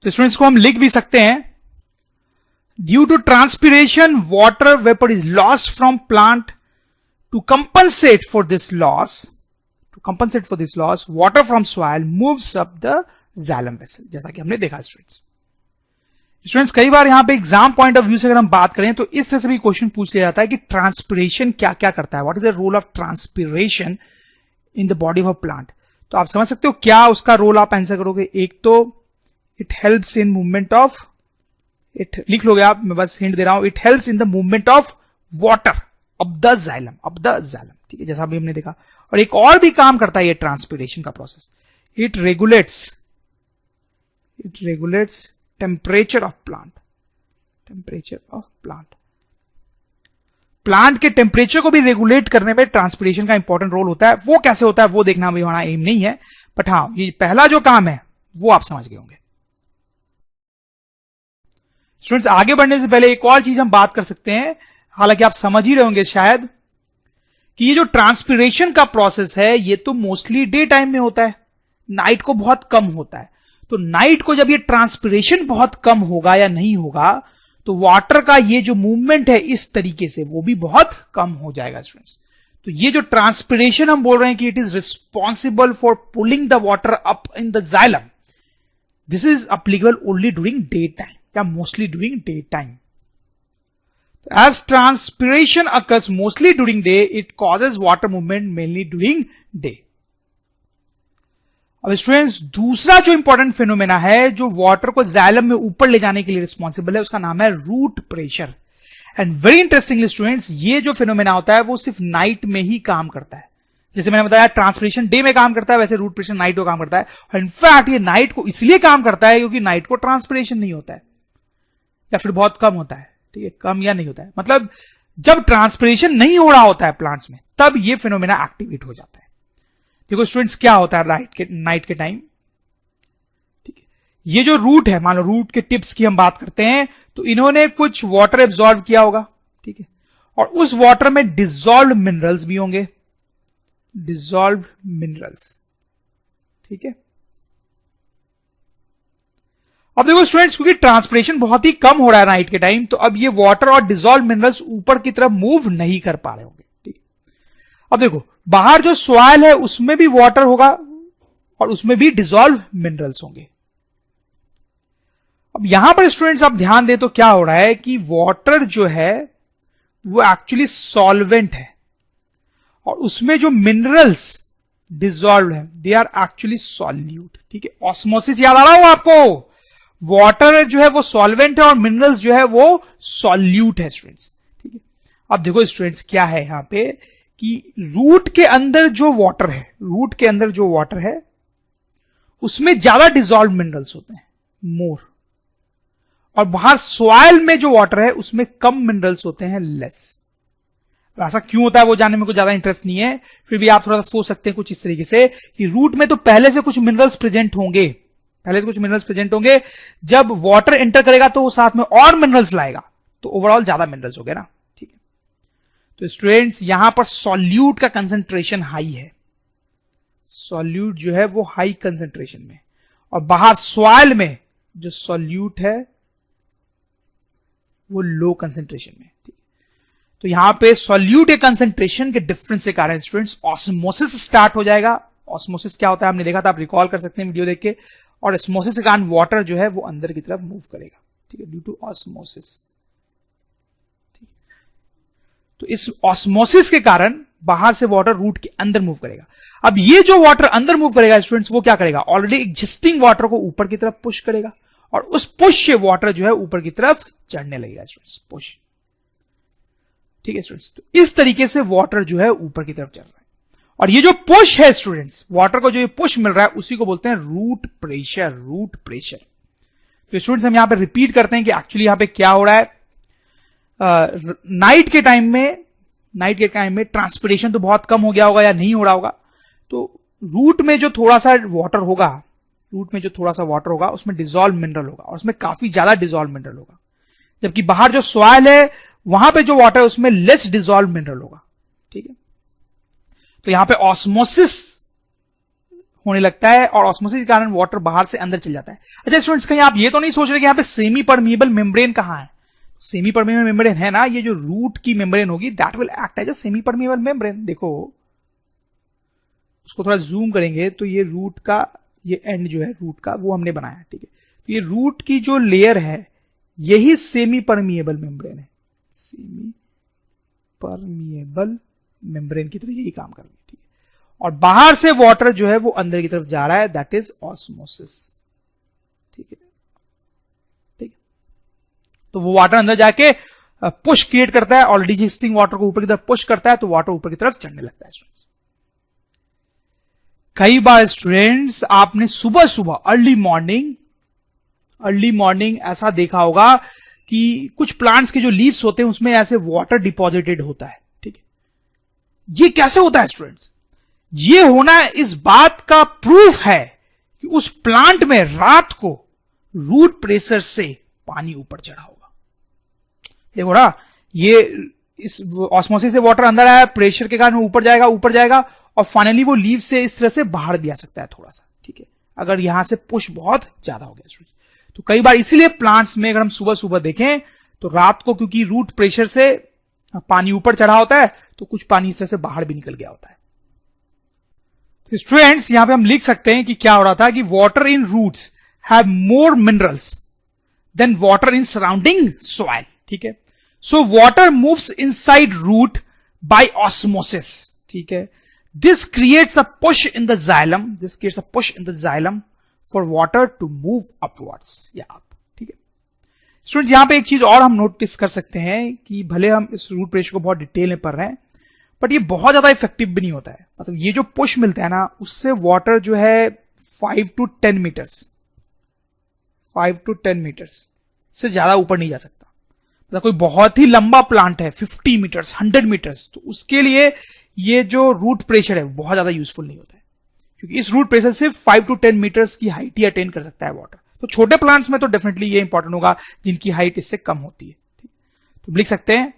तो स्टूडेंट्स को हम लिख भी सकते हैं, due to transpiration water vapour is lost from plant. To compensate for this loss, to compensate for this loss water from soil moves up the xylem vessel, जैसा कि हमने देखा स्टूडेंट्स कई बार यहां पे एग्जाम पॉइंट ऑफ व्यू से अगर हम बात करें तो इस तरह से भी क्वेश्चन पूछ लिया जाता है कि ट्रांसपिरेशन क्या क्या करता है, what is the role of transpiration in the body of a plant. तो आप समझ सकते हो क्या उसका रोल आप आंसर करोगे। एक तो it helps in movement of, it लिख लोगे आप, मैं बस हिंट दे रहा हूं, it helps in the movement of water up the xylem, ठीक है, जैसा अभी हमने देखा। और एक और भी काम करता है ये ट्रांसपिरेशन का process, it regulates temperature of plant, plant के टेम्परेचर को भी रेगुलेट करने में ट्रांसपिरेशन का इंपॉर्टेंट रोल होता है। वो कैसे होता है वो देखना भी हमारा एम नहीं है, बट हाँ ये पहला जो काम है वो आप समझ गए होंगे। स्टूडेंट्स आगे बढ़ने से पहले एक और चीज हम बात कर सकते हैं, हालांकि आप समझ ही रहे होंगे शायद, कि ये जो ट्रांसपिरेशन का प्रोसेस है ये तो मोस्टली डे टाइम में होता है, नाइट को बहुत कम होता है। तो नाइट को जब ये ट्रांसपिरेशन बहुत कम होगा या नहीं होगा तो वाटर का ये जो मूवमेंट है इस तरीके से वो भी बहुत कम हो जाएगा स्टूडेंट्स। तो ये जो ट्रांसपिरेशन हम बोल रहे हैं कि it is responsible for pulling the water up in the xylem, this is applicable only during day time या mostly during day time. As transpiration occurs mostly during day, it causes water movement mainly during day. अब students दूसरा जो important phenomena है जो water को xylem में ऊपर ले जाने के लिए रिस्पॉन्सिबल है उसका नाम है root pressure. And very interestingly students ये जो फिनोमेना होता है वो सिर्फ नाइट में ही काम करता है। जैसे मैंने बताया ट्रांसपिरेशन डे में काम करता है, वैसे रूट प्रेशर नाइट को काम करता है। और इनफैक्ट ये नाइट को इसलिए काम करता है क्योंकि नाइट को ट्रांसपिरेशन नहीं होता है या फिर बहुत कम होता है, ठीक है, कम या नहीं होता है, मतलब जब ट्रांसपिरेशन नहीं हो रहा होता है प्लांट्स में तब ये फिनोमेना एक्टिवेट हो जाता है। देखो स्टूडेंट्स क्या होता है नाइट के टाइम, ठीक है, ये जो रूट है, मान लो रूट के टिप्स की हम बात करते हैं तो इन्होंने कुछ वाटर एब्जॉर्ब किया होगा, ठीक है, और उस वाटर में डिसॉल्व्ड मिनरल्स भी होंगे, डिसॉल्व्ड मिनरल्स, ठीक है। अब देखो स्टूडेंट्स क्योंकि ट्रांसपिरेशन बहुत ही कम हो रहा है नाइट के टाइम तो अब ये वाटर और डिसॉल्व मिनरल्स ऊपर की तरफ मूव नहीं कर पा रहे होंगे, ठीक है। अब देखो बाहर जो सॉइल है उसमें भी वाटर होगा और उसमें भी डिसॉल्व मिनरल्स होंगे। अब यहां पर स्टूडेंट्स आप ध्यान दें तो क्या हो रहा है कि वाटर जो है वो एक्चुअली सॉल्वेंट है और उसमें जो मिनरल्स डिसॉल्व है दे आर एक्चुअली सॉल्यूट, ठीक है। ऑस्मोसिस याद आ रहा हो आपको, वाटर जो है वो सॉल्वेंट है और मिनरल्स जो है वो सॉल्यूट है स्टूडेंट्स, ठीक है। अब देखो स्टूडेंट्स क्या है यहां पे कि रूट के अंदर जो वाटर है, रूट के अंदर जो वाटर है उसमें ज्यादा डिसॉल्व मिनरल्स होते हैं, मोर, और बाहर सॉइल में जो वाटर है उसमें कम मिनरल्स होते हैं, लेस। ऐसा क्यों होता है वो जानने में कुछ ज्यादा इंटरेस्ट नहीं है, फिर भी आप थोड़ा सा सोच सकते हैं कुछ इस तरीके से कि रूट में तो पहले से कुछ मिनरल्स प्रेजेंट होंगे, पहले से कुछ मिनरल्स प्रेजेंट होंगे, जब वाटर एंटर करेगा तो वो साथ में और मिनरल्स लाएगा तो ओवरऑल ज्यादा मिनरल्स हो गए ना, ठीक है। तो स्टूडेंट्स यहां पर सॉल्यूट का कंसंट्रेशन हाई है, सॉल्यूट जो है वो हाई कंसंट्रेशन में, और बाहर सॉइल में जो सॉल्यूट है वो लो कंसंट्रेशन में, ठीक है। तो यहां पे सॉल्यूट के कंसंट्रेशन के डिफरेंस के कारण स्टूडेंट्स ऑस्मोसिस स्टार्ट हो जाएगा। ऑस्मोसिस क्या होता है हमने देखा था, आप रिकॉल कर सकते हैं वीडियो देख के। और ऑस्मोसिस के कारण वाटर जो है वो अंदर की तरफ मूव करेगा, ठीक है, ड्यू टू ऑस्मोसिस, ठीक। तो इस ऑस्मोसिस के कारण बाहर से वाटर रूट के अंदर मूव करेगा। अब ये जो वाटर अंदर मूव करेगा स्टूडेंट्स वो क्या करेगा, ऑलरेडी एग्जिस्टिंग वाटर को ऊपर की तरफ पुश करेगा और उस पुश से वाटर जो है ऊपर की तरफ चढ़ने लगेगा स्टूडेंट्स, पुश, ठीक है स्टूडेंट्स। तो इस तरीके से वाटर जो है ऊपर की तरफ चल रहा है और ये जो पुश है स्टूडेंट्स, वाटर को जो ये पुश मिल रहा है उसी को बोलते हैं रूट प्रेशर, रूट प्रेशर। तो स्टूडेंट्स हम यहां पे रिपीट करते हैं कि एक्चुअली यहां पे क्या हो रहा है। नाइट के टाइम में ट्रांसपिरेशन तो बहुत कम हो गया होगा या नहीं हो रहा होगा, तो रूट में जो थोड़ा सा वाटर होगा उसमें डिसॉल्व मिनरल होगा और उसमें काफी ज्यादा डिसॉल्व मिनरल होगा, जबकि बाहर जो सॉइल है वहां पे जो वाटर है उसमें लेस डिसॉल्व मिनरल होगा, ठीक है। तो यहां पे ऑस्मोसिस होने लगता है और ऑस्मोसिस के कारण वाटर बाहर से अंदर चल जाता है। अच्छा स्टूडेंट्स कहीं आप ये तो नहीं सोच रहे कि यहां पे सेमी परमिएबल मेम्ब्रेन कहां है। सेमी परमिएबल मेम्ब्रेन है ना, ये जो रूट की मेम्ब्रेन होगी that will act as a semi permeable membrane. देखो उसको थोड़ा जूम करेंगे तो ये रूट का ये एंड जो है रूट का वो हमने बनाया, ठीक है। तो ये रूट की जो लेयर है यही सेमी परमिएबल मेम्ब्रेन है, सेमी परमिएबल मेम्ब्रेन की तरह यही काम कर रही है, ठीक है। और बाहर से वाटर जो है वो अंदर की तरफ जा रहा है, दैट इज ऑस्मोसिस, ठीक है, ठीक है। तो वो वाटर अंदर जाके पुश क्रिएट करता है, ऑलरेडी एग्जिस्टिंग वाटर को ऊपर की तरफ पुश करता है, तो वाटर ऊपर की तरफ चढ़ने लगता है स्टूडेंट्स। कई बार स्टूडेंट्स आपने सुबह सुबह अर्ली मॉर्निंग ऐसा देखा होगा कि कुछ प्लांट्स के जो लीव्स होते हैं उसमें ऐसे वाटर डिपॉजिटेड होता है, ठीक है। ये कैसे होता है स्टूडेंट्स? ये होना इस बात का प्रूफ है कि उस प्लांट में रात को रूट प्रेशर से पानी ऊपर चढ़ा होगा। देखो ना, ये इस ऑस्मोसिस से वाटर अंदर आया, प्रेशर के कारण ऊपर जाएगा और फाइनली वो लीव से इस तरह से बाहर भी आ सकता है थोड़ा सा, ठीक है, अगर यहां से पुश बहुत ज्यादा हो गया। तो कई बार इसीलिए प्लांट्स में अगर हम सुबह सुबह देखें तो रात को क्योंकि रूट प्रेशर से पानी ऊपर चढ़ा होता है तो कुछ पानी इस तरह से बाहर भी निकल गया होता है। तो स्टूडेंट्स यहां पे हम लिख सकते हैं कि क्या हो रहा था कि water in roots have more minerals than water in surrounding soil, ठीक है। So water moves inside root by osmosis, ठीक है। This creates a push in the xylem for water to move upwards या अप, ठीक है। Students यहां पे एक चीज और हम नोटिस कर सकते हैं कि भले हम इस रूट प्रेशर को बहुत डिटेल में पढ़ रहे हैं बट ये बहुत ज्यादा इफेक्टिव भी नहीं होता है। मतलब ये जो पुश मिलता है ना उससे वाटर जो है 5 to 10 मीटर्स से ज्यादा ऊपर नहीं जा सकता। मतलब कोई बहुत ही लंबा प्लांट है 50 मीटर्स 100 मीटर्स, तो उसके लिए ये जो रूट प्रेशर है बहुत ज्यादा यूजफुल नहीं होता है, क्योंकि इस रूट प्रेशर से 5 to 10 मीटर्स की हाइट ही अटेन कर सकता है वाटर। तो छोटे प्लांट्स में तो डेफिनेटली ये इंपॉर्टेंट होगा जिनकी हाइट इससे कम होती है, ठीक। तो लिख सकते हैं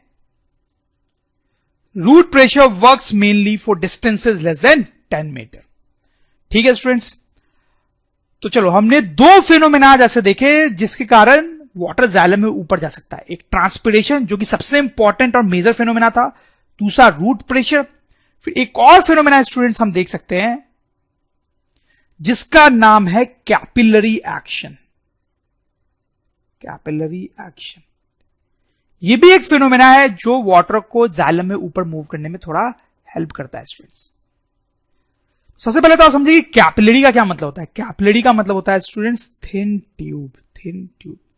root pressure works mainly for distances less than 10 metres, ठीक है स्टूडेंट्स। तो चलो हमने दो फिनोमेना जैसे देखे जिसके कारण वाटर जाइलम में ऊपर जा सकता है। एक ट्रांसपिरेशन जो कि सबसे इंपॉर्टेंट और मेजर फिनोमेना था, दूसरा रूट प्रेशर। फिर एक और फिनोमेना स्टूडेंट्स हम देख सकते हैं जिसका नाम है कैपिलरी एक्शन। कैपिलरी एक्शन ये भी एक फिनोमेना है जो वाटर को जाइलम में ऊपर मूव करने में थोड़ा हेल्प करता है स्टूडेंट्स। सबसे पहले तो आप समझिए कि कैपिलरी का क्या मतलब होता है। कैपिलरी का मतलब होता है स्टूडेंट्स थिन ट्यूब,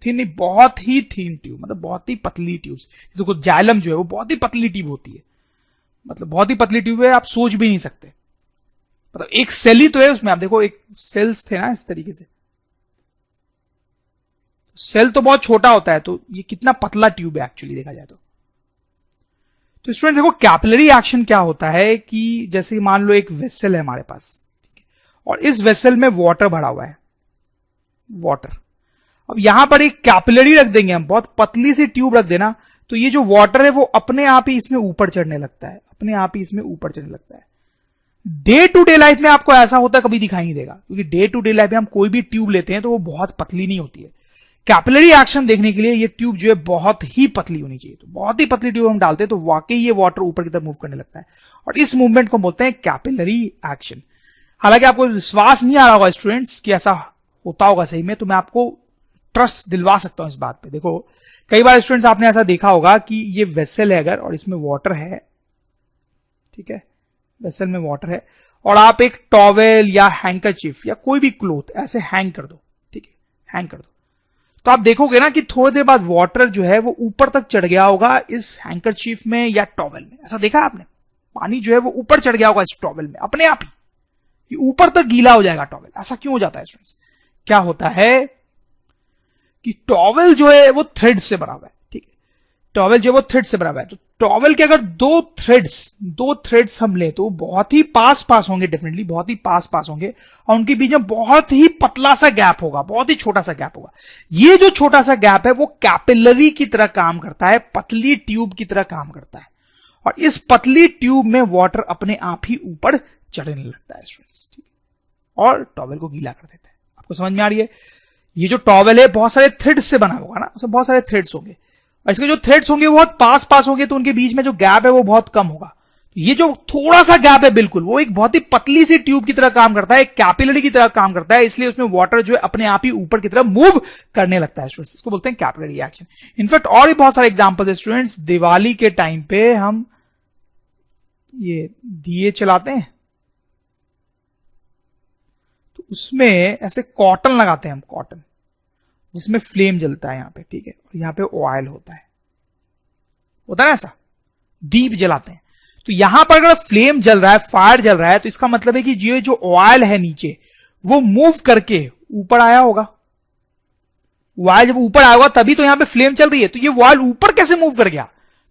थिन बहुत ही थिन ट्यूब, मतलब बहुत ही पतली ट्यूब। देखो जाइलम जो है वो बहुत ही पतली ट्यूब होती है, मतलब बहुत ही पतली ट्यूब है, आप सोच भी नहीं सकते। मतलब एक सेल ही तो है उसमें, आप देखो एक सेल्स थे ना इस तरीके से, सेल तो बहुत छोटा होता है, तो ये कितना पतला ट्यूब है एक्चुअली देखा जाए तो। तो स्टूडेंट देखो कैपिलरी एक्शन क्या होता है कि जैसे मान लो एक वेसल है हमारे पास, ठीक है, और इस वेसल में वाटर भरा हुआ है, वाटर। अब यहां पर एक कैपिलरी रख देंगे हम, बहुत पतली सी ट्यूब रख देना, तो ये जो वाटर है वो अपने आप ही इसमें ऊपर चढ़ने लगता है, अपने आप ही इसमें ऊपर चढ़ने लगता है। डे टू डे लाइफ में आपको ऐसा होता कभी दिखाई नहीं देगा, क्योंकि डे टू डे लाइफ में हम कोई भी ट्यूब लेते हैं तो वो बहुत पतली नहीं होती है। कैपिलरी एक्शन देखने के लिए ये ट्यूब जो है बहुत ही पतली होनी चाहिए, तो बहुत ही पतली ट्यूब हम डालते हैं तो वाकई ये वाटर ऊपर की तरफ मूव करने लगता है, और इस मूवमेंट को बोलते हैं कैपिलरी एक्शन। हालांकि आपको विश्वास नहीं आ रहा होगा स्टूडेंट्स कि ऐसा होता होगा सही में, तो मैं आपको ट्रस्ट दिलवा सकता हूं इस बात पे। देखो कई बार स्टूडेंट्स आपने ऐसा देखा होगा कि ये वेसल है अगर, और इसमें वाटर है, ठीक है, वेसल में वाटर है, और आप एक टॉवेल या हैंकरचीफ या कोई भी क्लोथ ऐसे हैंग कर दो, ठीक है, हैंग कर दो, तो आप देखोगे ना कि थोड़ी देर बाद वाटर जो है वो ऊपर तक चढ़ गया होगा इस हैंकरचीफ में या टॉवेल में। ऐसा देखा आपने? पानी जो है वो ऊपर चढ़ गया होगा इस टॉवेल में अपने आप ही, ऊपर तक गीला हो जाएगा टॉवेल। ऐसा क्यों हो जाता है स्टूडेंट्स? क्या होता है कि टॉवेल जो है वो थ्रेड से बना हुआ है, ठीक है, टॉवेल जो है वो थ्रेड से बना हुआ है। तो टॉवेल के अगर दो थ्रेड्स हम ले तो बहुत ही पास होंगे, डेफिनेटली बहुत ही पास होंगे, और उनके बीच में बहुत ही पतला सा गैप होगा, बहुत ही छोटा सा गैप होगा। ये जो छोटा सा गैप है वो कैपिलरी की तरह काम करता है, पतली ट्यूब की तरह काम करता है, और इस पतली ट्यूब में वाटर अपने आप ही ऊपर चढ़ने लगता है स्टूडेंट्स, ठीक है, और टॉवेल को गीला कर देता है। आपको समझ में आ रही है? ये जो टॉवेल है बहुत सारे थ्रेड्स से बना होगा ना, उसमें बहुत सारे थ्रेड्स होंगे, और इसके जो थ्रेड्स होंगे वो बहुत पास होंगे, तो उनके बीच में जो गैप है वो बहुत कम होगा। ये जो थोड़ा सा गैप है बिल्कुल, वो एक बहुत ही पतली सी ट्यूब की तरह काम करता है, एक कैपिलरी की तरह काम करता है, इसलिए उसमें वाटर जो है अपने आप ही ऊपर की तरफ मूव करने लगता है स्टूडेंट्स। इसको बोलते हैं कैपिलरी एक्शन। इनफैक्ट और भी बहुत सारे एग्जांपल्स है स्टूडेंट्स। दिवाली के टाइम पे हम ये दिए चलाते हैं तो उसमें ऐसे कॉटन लगाते हैं हम, कॉटन जिसमें फ्लेम जलता है यहां पे, ठीक है, और यहां पे ऑयल होता है ना ऐसा, दीप जलाते हैं। तो यहां पर अगर फ्लेम जल रहा है, फायर जल रहा है, तो इसका मतलब है कि ये जो ऑयल है नीचे वो मूव करके ऊपर आया होगा। ऑयल जब ऊपर आया होगा तभी तो यहां पे फ्लेम चल रही है। तो ये ऑयल ऊपर कैसे मूव कर गया?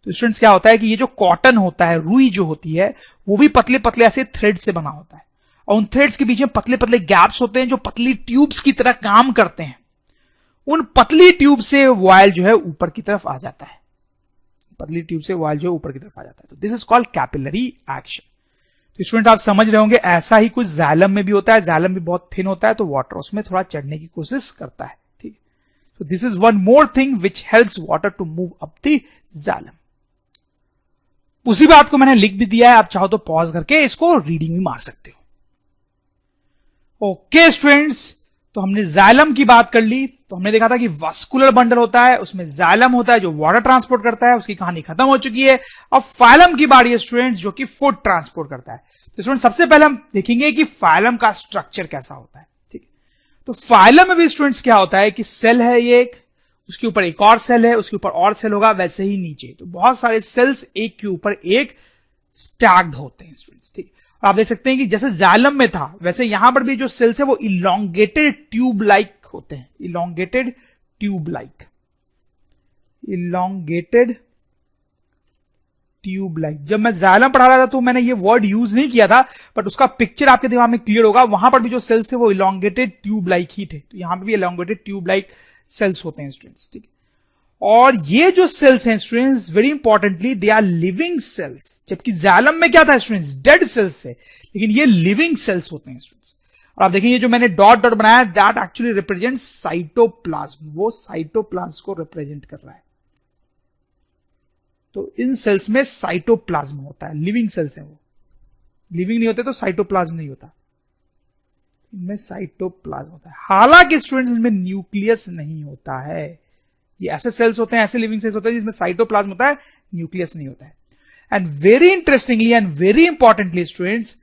तो स्टूडेंट्स क्या होता है कि ये जो कॉटन होता है, रुई जो होती है, वो भी पतले पतले ऐसे थ्रेड से बना होता है, और उन थ्रेड्स के बीच में पतले पतले गैप्स होते हैं जो पतली ट्यूब्स की तरह काम करते हैं। उन पतली ट्यूब से ऑयल जो है ऊपर की तरफ आ जाता है, पतली ट्यूब से ऑयल जो है ऊपर की तरफ आ जाता है। तो this is called capillary action. तो स्टूडेंट्स आप समझ रहे होंगे, ऐसा ही कुछ जाइलम में भी होता है। जाइलम भी बहुत थिन होता है, तो वाटर उसमें थोड़ा चढ़ने की कोशिश करता है, ठीक है। So this is one more thing which helps water to move up the xylem. उसी बात को मैंने लिख भी दिया है, आप चाहो तो पॉज करके इसको रीडिंग भी मार सकते हो। ओके स्टूडेंट्स, तो हमने जाइलम की बात कर ली। तो हमने देखा था कि वास्कुलर बंडल होता है, उसमें जाइलम होता है जो वाटर ट्रांसपोर्ट करता है, उसकी कहानी खत्म हो चुकी है। अब फाइलम की बारी है स्टूडेंट्स, जो कि फूड ट्रांसपोर्ट करता है। तो स्टूडेंट सबसे पहले हम देखेंगे कि फाइलम का स्ट्रक्चर कैसा होता है, ठीक है। तो फाइलम में भी स्टूडेंट्स क्या होता है कि सेल है ये एक, उसके ऊपर एक और सेल है, उसके ऊपर और सेल होगा, वैसे ही नीचे तो बहुत सारे सेल्स एक के ऊपर एक स्टैक्ड होते हैं स्टूडेंट्स, ठीक है। आप देख सकते हैं कि जैसे जाइलम में था वैसे यहां पर भी जो सेल्स है वो इलोंगेटेड ट्यूब लाइक होते हैं, elongated tube like, elongated tube like. जब मैं जाइलम पढ़ा रहा था तो मैंने ये वर्ड यूज नहीं किया था, बट उसका पिक्चर आपके दिमाग में क्लियर होगा। वहां पर भी जो सेल्स थे वो इलोंगेटेड ट्यूब लाइक ही थे, तो यहां पर भी इलोंगेटेड ट्यूब लाइक सेल्स होते हैं स्टूडेंट्स, ठीक है। और ये जो सेल्स हैं students, very importantly they are living cells. जबकि जाइलम में क्या था स्टूडेंट्स, डेड सेल्स थे, लेकिन ये लिविंग सेल्स होते हैं स्टूडेंट्स। और आप देखेंगे जो मैंने डॉट डॉट बनाया, दैट एक्चुअली रिप्रेजेंट साइटोप्लाज्म, वो साइटोप्लाज्म को रिप्रेजेंट कर रहा है। तो इन सेल्स में साइटोप्लाज्म होता है, लिविंग सेल्स हैं वो, लिविंग नहीं होते तो साइटोप्लाज्म नहीं होता, इनमें साइटोप्लाज्म होता है। हालांकि स्टूडेंट्स इनमें न्यूक्लियस नहीं होता है। ये ऐसे सेल्स होते हैं, ऐसे लिविंग सेल्स होते हैं जिसमें साइटोप्लाज्म होता है, न्यूक्लियस नहीं होता है। And very interestingly and very importantly students,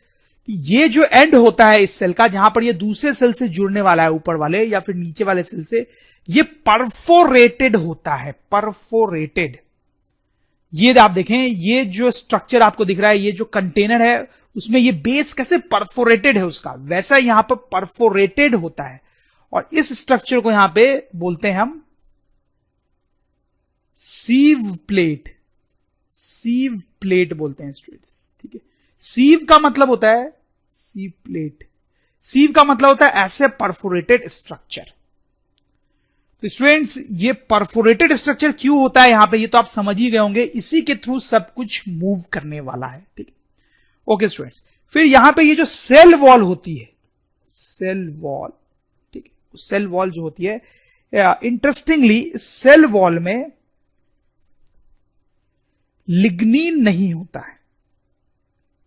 ये जो एंड होता है इस सेल का, जहां पर ये दूसरे सेल से जुड़ने वाला है, ऊपर वाले या फिर नीचे वाले सेल से, ये परफोरेटेड होता है, परफोरेटेड। ये आप देखें, ये जो स्ट्रक्चर आपको दिख रहा है, ये जो कंटेनर है उसमें ये बेस कैसे परफोरेटेड है उसका, वैसा यहां पर परफोरेटेड होता है। और इस स्ट्रक्चर को यहां पे बोलते हैं हम सीव प्लेट, सीव प्लेट बोलते हैं स्टूडेंट्स, ठीक है। सीव का मतलब होता है, सीव प्लेट, सीव का मतलब होता है ऐसे परफोरेटेड स्ट्रक्चर। तो स्टूडेंट्स ये परफोरेटेड स्ट्रक्चर क्यों होता है यहां पे, ये तो आप समझ ही गए होंगे, इसी के थ्रू सब कुछ मूव करने वाला है, ठीक है। ओके स्टूडेंट्स, फिर यहां पे ये जो सेल वॉल होती है, सेल वॉल, ठीक है, सेल वॉल जो होती है, इंटरेस्टिंगली सेल वॉल में लिग्नीन नहीं होता है,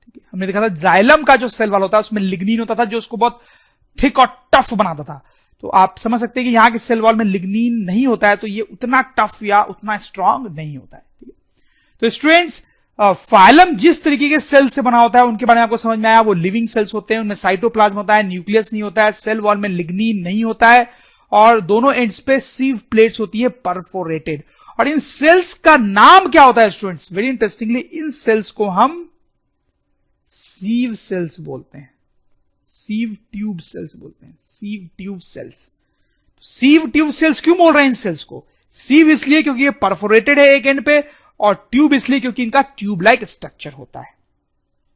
ठीक है। हमने देखा था जाइलम का जो सेल वॉल होता है उसमें लिग्नीन होता था, जो उसको बहुत थिक और टफ बनाता था। तो आप समझ सकते हैं कि यहां के सेल वॉल में लिग्नीन नहीं होता है, तो ये उतना टफ या उतना स्ट्रांग नहीं होता है, ठीक है। तो स्टूडेंट्स फाइलम जिस तरीके के सेल से बना होता है उनके बारे में आपको समझ में आया, वो लिविंग सेल्स होते हैं, उनमें साइटोप्लाज्म होता है, न्यूक्लियस नहीं होता है, सेल वॉल में लिग्नीन नहीं होता है, और दोनों एंड्स पे सीव प्लेट्स होती है परफोरेटेड। और इन सेल्स का नाम क्या होता है स्टूडेंट्स, वेरी इंटरेस्टिंगली इन सेल्स को हम सीव सेल्स बोलते हैं, सीव ट्यूब सेल्स बोलते हैं, sieve tube cells. Sieve tube cells क्यों बोल रहे हैं इन सेल्स को, सीव इसलिए क्योंकि ये परफोरेटेड है एक एंड पे, और ट्यूब इसलिए क्योंकि इनका ट्यूब लाइक स्ट्रक्चर होता है।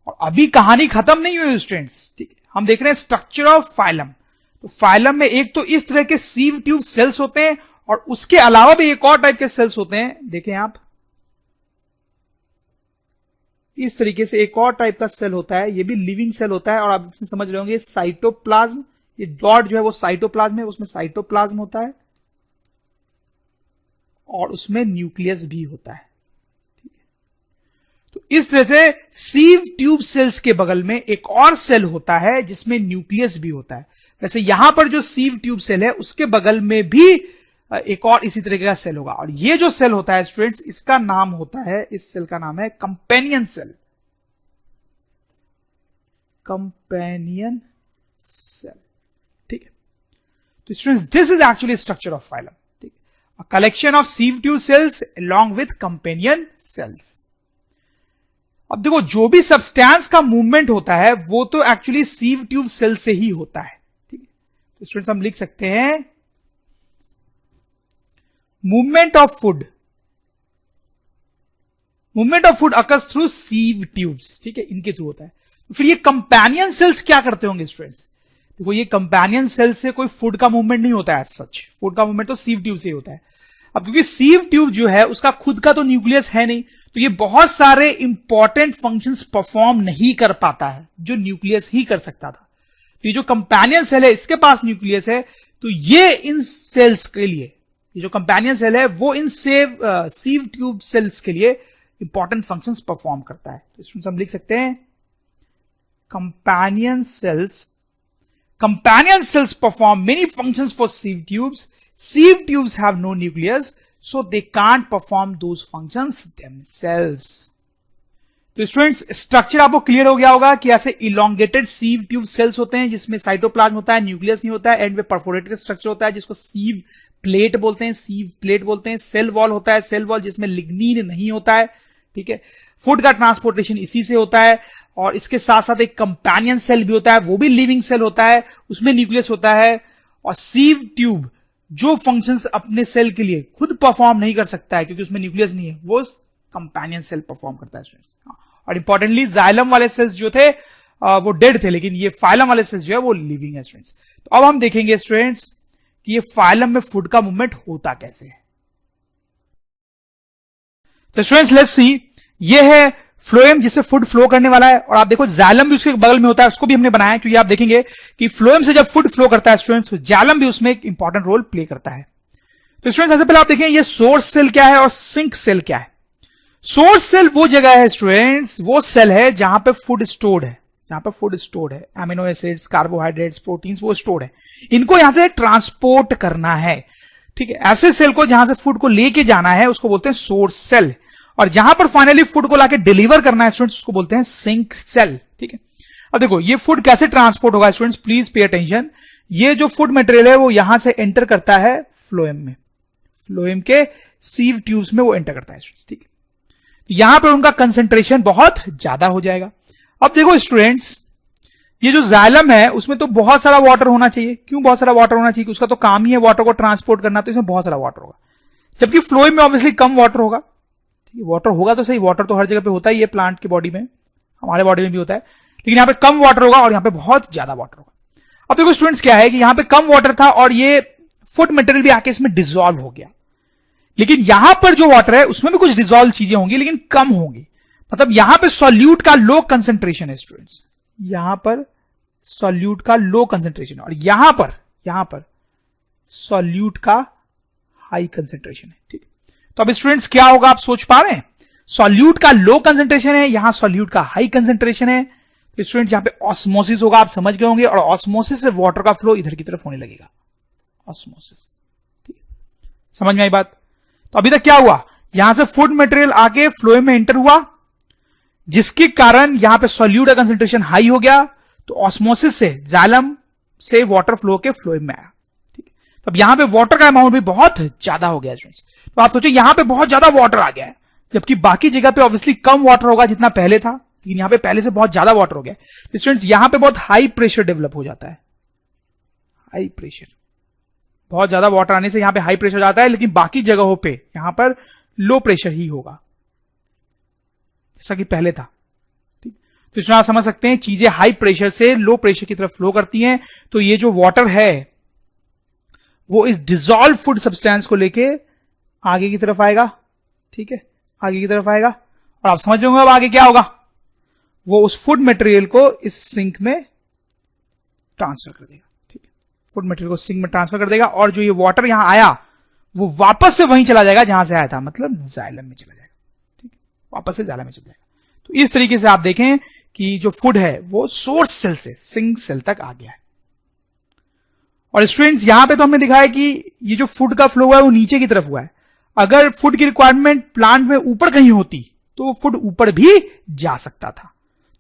और अभी कहानी खत्म नहीं हुई स्टूडेंट्स, ठीक है, हम देख रहे हैं स्ट्रक्चर ऑफ फाइलम। तो फाइलम में एक तो इस तरह के सीव ट्यूब सेल्स होते हैं, और उसके अलावा भी एक और टाइप के सेल्स होते हैं, देखें आप, इस तरीके से एक और टाइप का सेल होता है, ये भी लिविंग सेल होता है। और आप इसमें समझ रहे होंगे साइटोप्लाज्म, ये डॉट जो है वो साइटोप्लाज्म है, उसमें साइटोप्लाज्म होता है और उसमें न्यूक्लियस भी होता है, ठीक है। तो इस तरह से सीव ट्यूब सेल्स के बगल में एक और सेल होता है जिसमें न्यूक्लियस भी होता है। वैसे यहां पर जो सीव ट्यूब सेल है उसके बगल में भी एक और इसी तरीके का सेल होगा, और ये जो सेल होता है स्टूडेंट्स, इसका नाम होता है, इस सेल का नाम है कंपेनियन सेल। कंपेनियन सेल, ठीक है। तो students, this is actually structure of phylum, ठीक है। A collection of sieve tube cells along with companion cells. अब देखो, जो भी सब्सटेंस का मूवमेंट होता है वो तो एक्चुअली सीव ट्यूब सेल से ही होता है, ठीक है। तो स्टूडेंट्स, हम लिख सकते हैं movement of food occurs through sieve tubes, ठीक है, इनके थ्रू होता है। तो फिर ये कंपेनियन सेल्स क्या करते होंगे स्टूडेंट्स? देखो, ये कंपेनियन सेल से कोई फूड का मूवमेंट नहीं होता है सच, फूड का मूवमेंट तो सीव ट्यूब से ही होता है। अब क्योंकि सीव ट्यूब जो है उसका खुद का तो न्यूक्लियस है नहीं, तो ये बहुत सारे इंपॉर्टेंट फंक्शंस परफॉर्म नहीं कर पाता है जो न्यूक्लियस ही कर सकता था। तो ये जो कंपेनियन सेल है इसके पास न्यूक्लियस है, तो ये इन सेल्स के लिए, ये जो कंपेनियन सेल है वो इन सीव ट्यूब सेल्स के लिए इंपॉर्टेंट फंक्शंस परफॉर्म करता है। तो इसमें हम लिख सकते हैं companion cells perform many functions for sieve tubes. Sieve tubes have no nucleus, so they can't perform those functions themselves. तो स्टूडेंट्स, स्ट्रक्चर आपको क्लियर हो गया होगा कि ऐसे इलोंगेटेड सीव ट्यूब सेल्स होते हैं जिसमें साइटोप्लाज्म होता है, न्यूक्लियस नहीं होता है, एंड में परफोरेटेड स्ट्रक्चर होता है जिसको सीव प्लेट बोलते हैं, सेल वॉल होता है, सेल वॉल जिसमें लिग्निन नहीं होता है, ठीक है। फूड का ट्रांसपोर्टेशन इसी से होता है, और इसके साथ साथ एक कंपेनियन सेल भी होता है, वो भी लिविंग सेल होता है, उसमें न्यूक्लियस होता है। और सीव ट्यूब जो फंक्शंस अपने सेल के लिए खुद परफॉर्म नहीं कर सकता है क्योंकि उसमें न्यूक्लियस नहीं है, वो कंपेनियन सेल परफॉर्म करता है स्टूडेंट्स। और इंपॉर्टेंटली जाइलम वाले सेल्स जो थे वो डेड थे, लेकिन ये फाइलम वाले सेल्स जो है वो लिविंग है स्टूडेंट्स। तो अब हम देखेंगे स्टूडेंट्स कि ये फाइलम में फूड का मूवमेंट होता कैसे है। तो स्टूडेंट्स, लेट्स सी, ये है फ्लोएम जिससे फूड फ्लो करने वाला है, और आप देखो जाइलम भी उसके बगल में होता है, उसको भी हमने बनाया क्योंकि आप देखेंगे कि फ्लोएम से जब फूड फ्लो करता है स्टूडेंट्स, तो जाइलम भी उसमें एक इंपॉर्टेंट रोल प्ले करता है। तो स्टूडेंट्स, सबसे पहले आप देखें ये सोर्स सेल क्या है और सिंक सेल क्या है। सोर्स सेल वो जगह है स्टूडेंट्स, वो सेल है जहां पे फूड स्टोर्ड है, एमिनो एसिड्स, कार्बोहाइड्रेट्स, प्रोटीन्स, वो स्टोर्ड है। इनको यहां से ट्रांसपोर्ट करना है, ठीक है। ऐसे सेल को जहां से फूड को लेके जाना है उसको बोलते हैं सोर्स सेल, और जहां पर फाइनली फूड को लाके डिलीवर करना है स्टूडेंट्स उसको बोलते हैं सिंक सेल, ठीक है। अब देखो ये फूड कैसे ट्रांसपोर्ट होगा स्टूडेंट्स, प्लीज पे अटेंशन। ये जो फूड मटेरियल है वो यहां से एंटर करता है फ्लोएम के सीव ट्यूब्स में वो एंटर करता है स्टूडेंट्स, ठीक है। तो यहां पर उनका कंसेंट्रेशन बहुत ज्यादा हो जाएगा। अब देखो स्टूडेंट्स, ये जो जाइलम है उसमें तो बहुत सारा वाटर होना चाहिए। क्यों बहुत सारा वाटर होना चाहिए? कि उसका तो काम ही है वाटर को ट्रांसपोर्ट करना, तो इसमें बहुत सारा वाटर होगा। जबकि फ्लोएम में ऑब्वियसली कम वाटर होगा, ठीक है। वाटर होगा तो सही, वाटर तो हर जगह पे होता ही है, प्लांट की बॉडी में, हमारे बॉडी में भी होता है, लेकिन यहां पे कम वाटर होगा और यहां पे बहुत ज्यादा वाटर होगा। अब देखो स्टूडेंट्स, क्या है कि यहां पे कम वाटर था और ये फूड मटेरियल भी आके इसमें डिसॉल्व हो गया, लेकिन यहां पर जो वाटर है उसमें भी कुछ डिसॉल्व चीजें होंगी लेकिन कम होंगी। मतलब यहां पे सॉल्यूट का लो कंसेंट्रेशन है स्टूडेंट्स, यहां पर सॉल्यूट का लो कंसेंट्रेशन, और यहां पर सॉल्यूट का हाई कंसेंट्रेशन है, ठीक है। तो अब स्टूडेंट्स क्या होगा, आप सोच पा रहे हैं? सॉल्यूट का लो कंसेंट्रेशन है, यहां सॉल्यूट का हाई कंसेंट्रेशन है, तो स्टूडेंट्स यहां पे ऑस्मोसिस होगा, आप समझ गए होंगे, और ऑस्मोसिस से वाटर का फ्लो इधर की तरफ होने लगेगा, ऑस्मोसिस, ठीक है। समझ में आई बात? तो अभी तक क्या हुआ, यहां से फूड मटेरियल आके फ्लोएम में एंटर हुआ, जिसके कारण यहां पे सॉल्यूट का कंसेंट्रेशन हाई हो गया, तो ऑस्मोसिस से जाइलम से वाटर फ्लो के फ्लोएम में आया, ठीक है। तब यहां पे वाटर का अमाउंट भी बहुत ज्यादा हो गया स्टूडेंट्स। तो आप सोचिए यहां पे बहुत ज्यादा वाटर आ गया है, जबकि बाकी जगह पे ऑब्वियसली कम वाटर होगा जितना पहले था, लेकिन यहां पे पहले से बहुत ज्यादा वाटर हो गया। तो स्टूडेंट्स यहां पे बहुत हाई प्रेशर डेवलप हो जाता है, हाई प्रेशर, बहुत ज्यादा वाटर आने से यहां पे हाई प्रेशर जाता है, लेकिन बाकी जगहों पे यहां पर लो प्रेशर ही होगा जैसा कि पहले था, ठीक। तो इसमें आप समझ सकते हैं चीजें हाई प्रेशर से लो प्रेशर की तरफ फ्लो करती हैं। तो ये जो वाटर है वो इस डिसॉल्व फूड सब्सटेंस को लेके आगे की तरफ आएगा, ठीक है, आगे की तरफ आएगा, और आप समझ रहे अब आगे क्या होगा, वो उस फूड मटेरियल को इस सिंक में ट्रांसफर कर देगा, ठीक है। फूड मटेरियल को सिंक में ट्रांसफर कर देगा, और जो ये वाटर यहां आया वो वापस से वहीं चला जाएगा जहां से आया था, मतलब जाइलम में चला जाएगा, ठीक है, वापस से जाइलम में चला जाएगा। तो इस तरीके से आप देखें कि जो फूड है वो सोर्स सेल से सिंक सेल तक आ गया है। और स्टूडेंट्स यहां पे तो हमने दिखाया कि ये जो फूड का फ्लो हुआ है वो नीचे की तरफ हुआ है। अगर फूड की रिक्वायरमेंट प्लांट में ऊपर कहीं होती तो वो फूड ऊपर भी जा सकता था।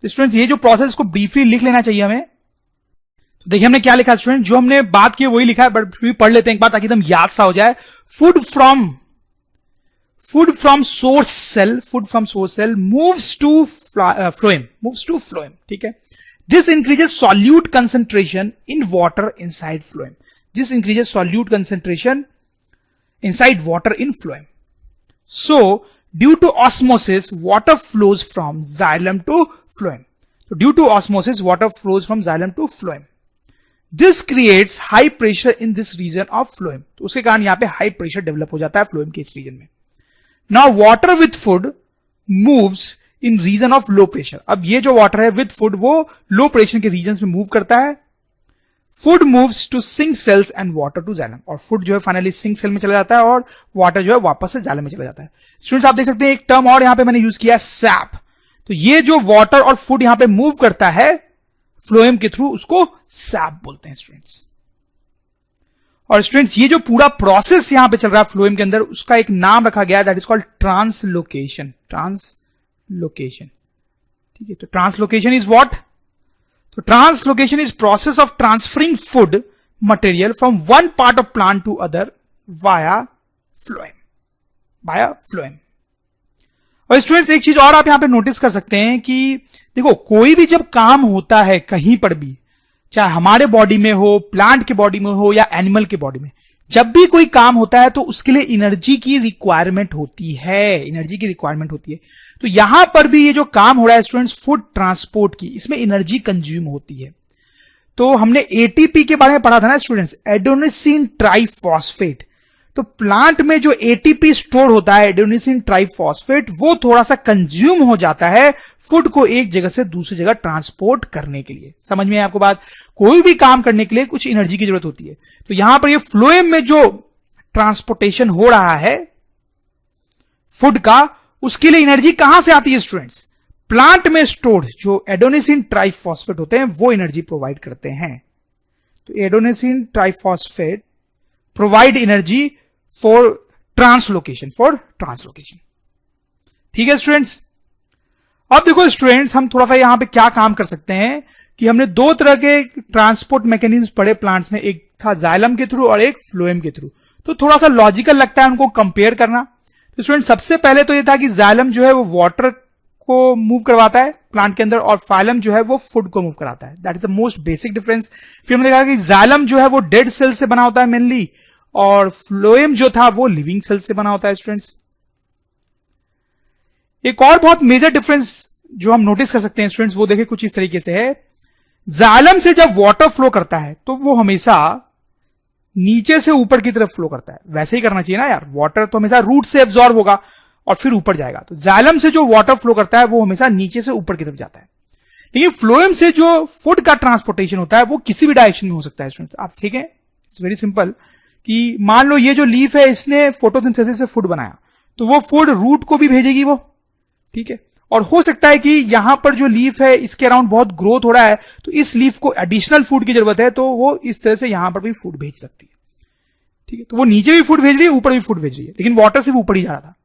तो स्टूडेंट्स ये जो प्रोसेस को ब्रीफली लिख लेना चाहिए हमें। तो देखिए हमने क्या लिखा स्टूडेंट, जो हमने बात की वही लिखा है, बट फिर पढ़ लेते हैं एक बात ताकि एकदम याद सा हो जाए। Food from source cell moves to phloem, ठीक है। This increases solute concentration in water inside phloem. This increases solute concentration inside water in phloem. So, due to osmosis, water flows from xylem to phloem. So, due to osmosis, water flows from xylem to phloem. This creates high pressure in this region of phloem. तो उसके कारण यहां पे high pressure develop हो जाता है phloem के इस region में. Now, water with food moves in region of low pressure. अब ये जो वाटर है विद फूड वो लो प्रेशर के रीजन में मूव करता है। Food moves to sink cells and water to xylem, और फूड जो है फाइनली सिंक सेल में चला जाता है और वाटर जो है वापस से जाइलम में चला जाता है। स्टूडेंट्स आप देख सकते हैं एक टर्म और यहां पे मैंने यूज किया सैप। तो ये जो वाटर और फूड यहां पे मूव करता है फ्लोएम के थ्रू, उसको सैप बोलते हैं स्टूडेंट्स। और स्टूडेंट्स ये जो पूरा प्रोसेस यहां पे चल रहा है फ्लोएम के अंदर, उसका एक नाम रखा गया है, that is called translocation. Translocation, ठीक है। तो ट्रांसलोकेशन इज व्हाट? तो translocation is process of transferring food material from one part of plant to other via phloem. और स्टूडेंट्स एक चीज और आप यहां पे नोटिस कर सकते हैं कि देखो कोई भी जब काम होता है कहीं पर भी, चाहे हमारे बॉडी में हो, प्लांट के बॉडी में हो या एनिमल के बॉडी में, जब भी कोई काम होता है तो उसके लिए एनर्जी की रिक्वायरमेंट होती है। तो यहां पर भी ये जो काम हो रहा है स्टूडेंट्स फूड ट्रांसपोर्ट की, इसमें एनर्जी कंज्यूम होती है। तो हमने एटीपी के बारे में पढ़ा था ना स्टूडेंट्स, एडेनोसिन ट्राइफॉस्फेट। तो प्लांट में जो एटीपी स्टोर होता है एडेनोसिन ट्राइफॉस्फेट, वो थोड़ा सा कंज्यूम हो जाता है फूड को एक जगह से दूसरी जगह ट्रांसपोर्ट करने के लिए। समझ में आपको बात? कोई भी काम करने के लिए कुछ एनर्जी की जरूरत होती है। तो यहां पर ये फ्लोएम में जो ट्रांसपोर्टेशन हो रहा है फूड का, उसके लिए एनर्जी कहां से आती है स्टूडेंट्स? प्लांट में स्टोर्ड जो एडेनोसिन ट्राइफॉस्फेट होते हैं वो एनर्जी प्रोवाइड करते हैं। तो adenosine triphosphate provide energy for translocation, ठीक है स्टूडेंट्स। अब देखो स्टूडेंट्स हम थोड़ा सा यहां पे क्या काम कर सकते हैं कि हमने दो तरह के ट्रांसपोर्ट मैकेनिज्म पढ़े प्लांट्स में, एक था जाइलम के थ्रू और एक फ्लोएम के थ्रू। तो थोड़ा सा लॉजिकल लगता है उनको कंपेयर करना। तो स्टूडेंट सबसे पहले तो ये था कि जाइलम जो है वो वाटर को मूव करवाता है प्लांट के अंदर, और फाइलम जो है वो फूड को मूव कराता है। That is the most basic difference. फिर हमने देखा कि जाइलम जो है वो डेड सेल से बना होता है मेनली, और फ्लोएम जो था वो लिविंग सेल से बना होता है स्टूडेंट्स। एक और बहुत मेजर डिफरेंस जो हम नोटिस कर सकते हैं स्टूडेंट्स, वो देखिए कुछ इस तरीके से है। जाइलम से जब वाटर फ्लो करता है तो वो हमेशा नीचे से ऊपर की तरफ फ्लो करता है। वैसे ही करना चाहिए ना यार, वाटर तो हमेशा रूट से एब्जॉर्ब होगा और फिर ऊपर जाएगा। तो जाइलम से जो वाटर फ्लो करता है वो हमेशा नीचे से ऊपर की तरफ जाता है। लेकिन फ्लोएम से जो फूड का ट्रांसपोर्टेशन होता है वो किसी भी डायरेक्शन में हो सकता है स्टूडेंट्स। आप ठीक है, इट्स वेरी सिंपल कि मान लो ये जो लीफ है इसने फोटोसिंथेसिस से फूड बनाया, तो वो फूड रूट को भी भेजेगी वो, ठीक है। और हो सकता है कि यहां पर जो लीफ है इसके अराउंड बहुत ग्रोथ हो रहा है, तो इस लीफ को एडिशनल फूड की जरूरत है, तो वो इस तरह से यहां पर भी फूड भेज सकती है, ठीक है। तो वो नीचे भी फूड भेज रही है, ऊपर भी फूड भेज रही है, लेकिन वाटर से भी ऊपर ही जा रहा था।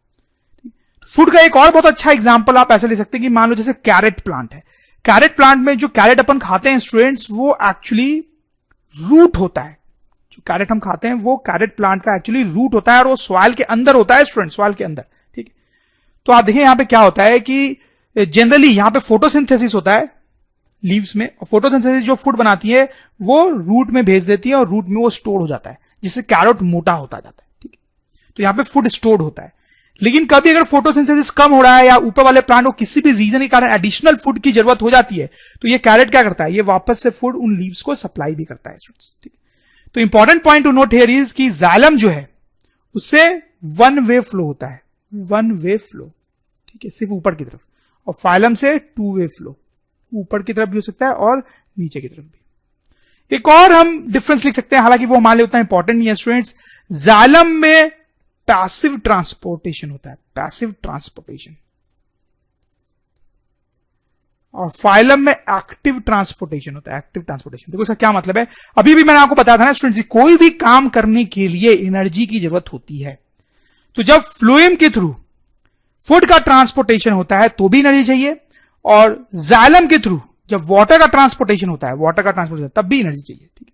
फूड का एक और बहुत अच्छा एग्जांपल आप ऐसे ले सकते हैं कि मान लो जैसे कैरेट प्लांट है। कैरेट प्लांट में जो कैरेट अपन खाते हैं स्टूडेंट्स, वो एक्चुअली रूट होता है। जो कैरेट हम खाते हैं वो कैरेट प्लांट का एक्चुअली रूट होता है, और वो सॉइल के अंदर होता है स्टूडेंट, सॉइल के अंदर, ठीक है। तो आप देखिए यहां पे क्या होता है कि जनरली यहां पे फोटोसिंथेसिस होता है लीव्स में, और फोटोसिंथेसिस जो फूड बनाती है वो रूट में भेज देती है, और रूट में वो स्टोर हो जाता है, जिससे कैरेट मोटा होता जाता है, ठीक है। तो यहां पे फूड स्टोर होता है। लेकिन कभी अगर फोटोसिंथेसिस कम हो रहा है या ऊपर वाले प्लांट को किसी भी रीजन के कारण एडिशनल फूड की जरूरत हो जाती है, तो ये कैरेट क्या करता है, ये वापस से फूड उन लीव्स को सप्लाई भी करता है स्टूडेंट्स, ठीक है। तो important point two note here is कि जाइलम जो है उससे वन वे फ्लो होता है, वन वे फ्लो, ठीक है, सिर्फ ऊपर की तरफ। और फाइलम से टू वे फ्लो, ऊपर की तरफ भी हो सकता है और नीचे की तरफ भी। एक और हम डिफरेंस लिख सकते हैं, हालांकि वो हमारे लिए उतना इंपॉर्टेंट नहीं है स्टूडेंट्स। जाइलम में पैसिव ट्रांसपोर्टेशन होता है, पैसिव ट्रांसपोर्टेशन, और फाइलम में एक्टिव ट्रांसपोर्टेशन होता है। एक्टिव ट्रांसपोर्टेशन, देखो इसका क्या मतलब है, अभी भी मैंने आपको बताया था ना स्टूडेंट्स, कोई भी काम करने के लिए एनर्जी की जरूरत होती है। तो जब फ्लोएम के थ्रू फूड का ट्रांसपोर्टेशन होता है तो भी एनर्जी चाहिए, और जाइलम के थ्रू जब वाटर का ट्रांसपोर्टेशन होता है, वाटर का ट्रांसपोर्टेशन तब भी एनर्जी चाहिए, ठीक है।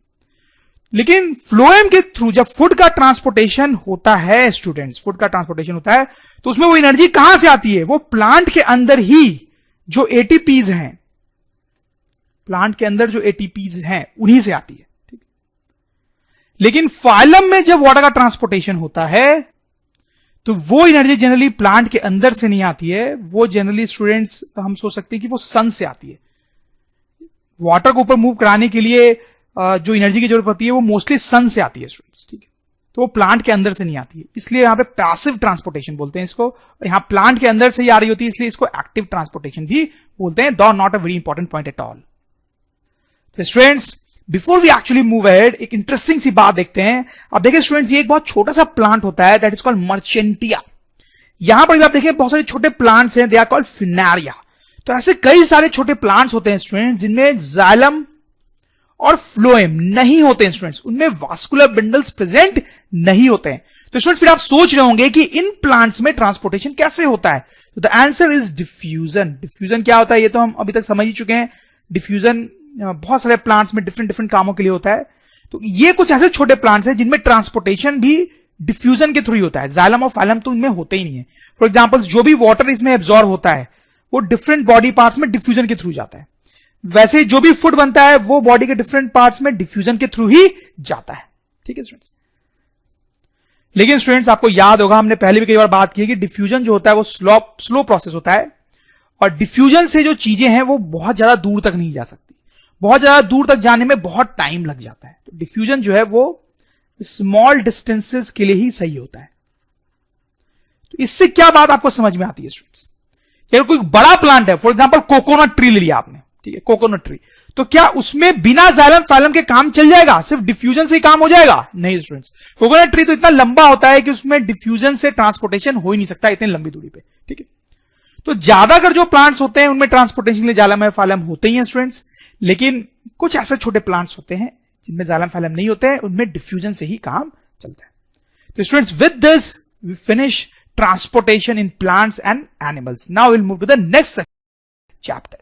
लेकिन फ्लोएम के थ्रू जब फूड का ट्रांसपोर्टेशन होता है स्टूडेंट्स, फूड का ट्रांसपोर्टेशन होता है, तो उसमें वो एनर्जी कहां से आती है, वो प्लांट के अंदर ही जो एटीपीज हैं, प्लांट के अंदर जो एटीपीज हैं उन्हीं से आती है, ठीक। लेकिन फाइलम में जब वाटर का ट्रांसपोर्टेशन होता है तो वो एनर्जी जनरली प्लांट के अंदर से नहीं आती है, वो जनरली स्टूडेंट्स हम सोच सकते हैं कि वो सन से आती है। वाटर को ऊपर मूव कराने के लिए जो एनर्जी की जरूरत पड़ती है वो मोस्टली सन से आती है स्टूडेंट्स, ठीक है। तो वो प्लांट के अंदर से नहीं आती है, इसलिए यहां पे पैसिव ट्रांसपोर्टेशन बोलते हैं इसको। यहां प्लांट के अंदर से ही आ रही होती है, इसलिए इसको एक्टिव ट्रांसपोर्टेशन भी बोलते हैं। Though not a very important point at all. तो students, before we actually move ahead, एक इंटरेस्टिंग सी बात देखते हैं। अब देखिए स्टूडेंट्स, ये एक बहुत छोटा सा प्लांट होता है, दैट इज कॉल्ड मर्चेंटिया। यहां पर भी आप देखिए बहुत सारे छोटे प्लांट्स हैं, दे आर कॉल्ड फिनारिया। तो ऐसे कई सारे छोटे प्लांट्स होते हैं स्टूडेंट्स जिनमें जाइलम और फ्लोएम नहीं होते हैं स्टूडेंट्स, उनमें वास्कुलर बंडल्स प्रेजेंट नहीं होते हैं। तो स्टूडेंट्स फिर आप सोच रहे होंगे कि इन प्लांट्स में ट्रांसपोर्टेशन कैसे होता है, तो the answer is diffusion. Diffusion क्या होता है ये तो हम अभी तक समझ ही चुके हैं। डिफ्यूजन बहुत सारे प्लांट्स में डिफरेंट डिफरेंट कामों के लिए होता है। तो ये कुछ ऐसे छोटे प्लांट्स हैं जिनमें ट्रांसपोर्टेशन भी डिफ्यूजन के थ्रू ही होता है, जाइलम और फाइलम तो इनमें होते ही नहीं है। फॉर एग्जाम्पल, जो भी वाटर इसमें एब्जॉर्ब होता है वो डिफरेंट बॉडी पार्ट्स में डिफ्यूजन के थ्रू जाता है। वैसे जो भी फूड बनता है वो बॉडी के डिफरेंट पार्ट्स में डिफ्यूजन के थ्रू ही जाता है, ठीक है स्टूडेंट्स। लेकिन स्टूडेंट्स आपको याद होगा, हमने पहले भी कई बार बात की है कि डिफ्यूजन जो होता है वो स्लो प्रोसेस होता है, और डिफ्यूजन से जो चीजें हैं वो बहुत ज्यादा दूर तक नहीं जा सकती। बहुत ज्यादा दूर तक जाने में बहुत टाइम लग जाता है। तो डिफ्यूजन जो है वो स्मॉल डिस्टेंसेस के लिए ही सही होता है। तो इससे क्या बात आपको समझ में आती है स्टूडेंट्स, कि कोई बड़ा प्लांट है, फॉर एग्जांपल कोकोनट ट्री ले लिया आपने, ठीक है, कोकोनट ट्री, तो क्या उसमें बिना जाइलम फाइलम के काम चल जाएगा, सिर्फ डिफ्यूजन से ही काम हो जाएगा? नहीं स्टूडेंट्स, कोकोनट ट्री तो इतना लंबा होता है कि उसमें डिफ्यूजन से ट्रांसपोर्टेशन हो ही नहीं सकता इतनी लंबी दूरी पे, ठीक है। तो ज्यादातर जो प्लांट्स होते हैं उनमें ट्रांसपोर्टेशन के लिए जाइलम और फाइलम होते ही हैं स्टूडेंट्स, लेकिन कुछ ऐसे छोटे प्लांट्स होते हैं जिनमें जाइलम फाइलम नहीं होते हैं, उनमें डिफ्यूजन से ही काम चलता है। तो students, with this we finish transportation in plants and animals. Now we'll move to the next chapter.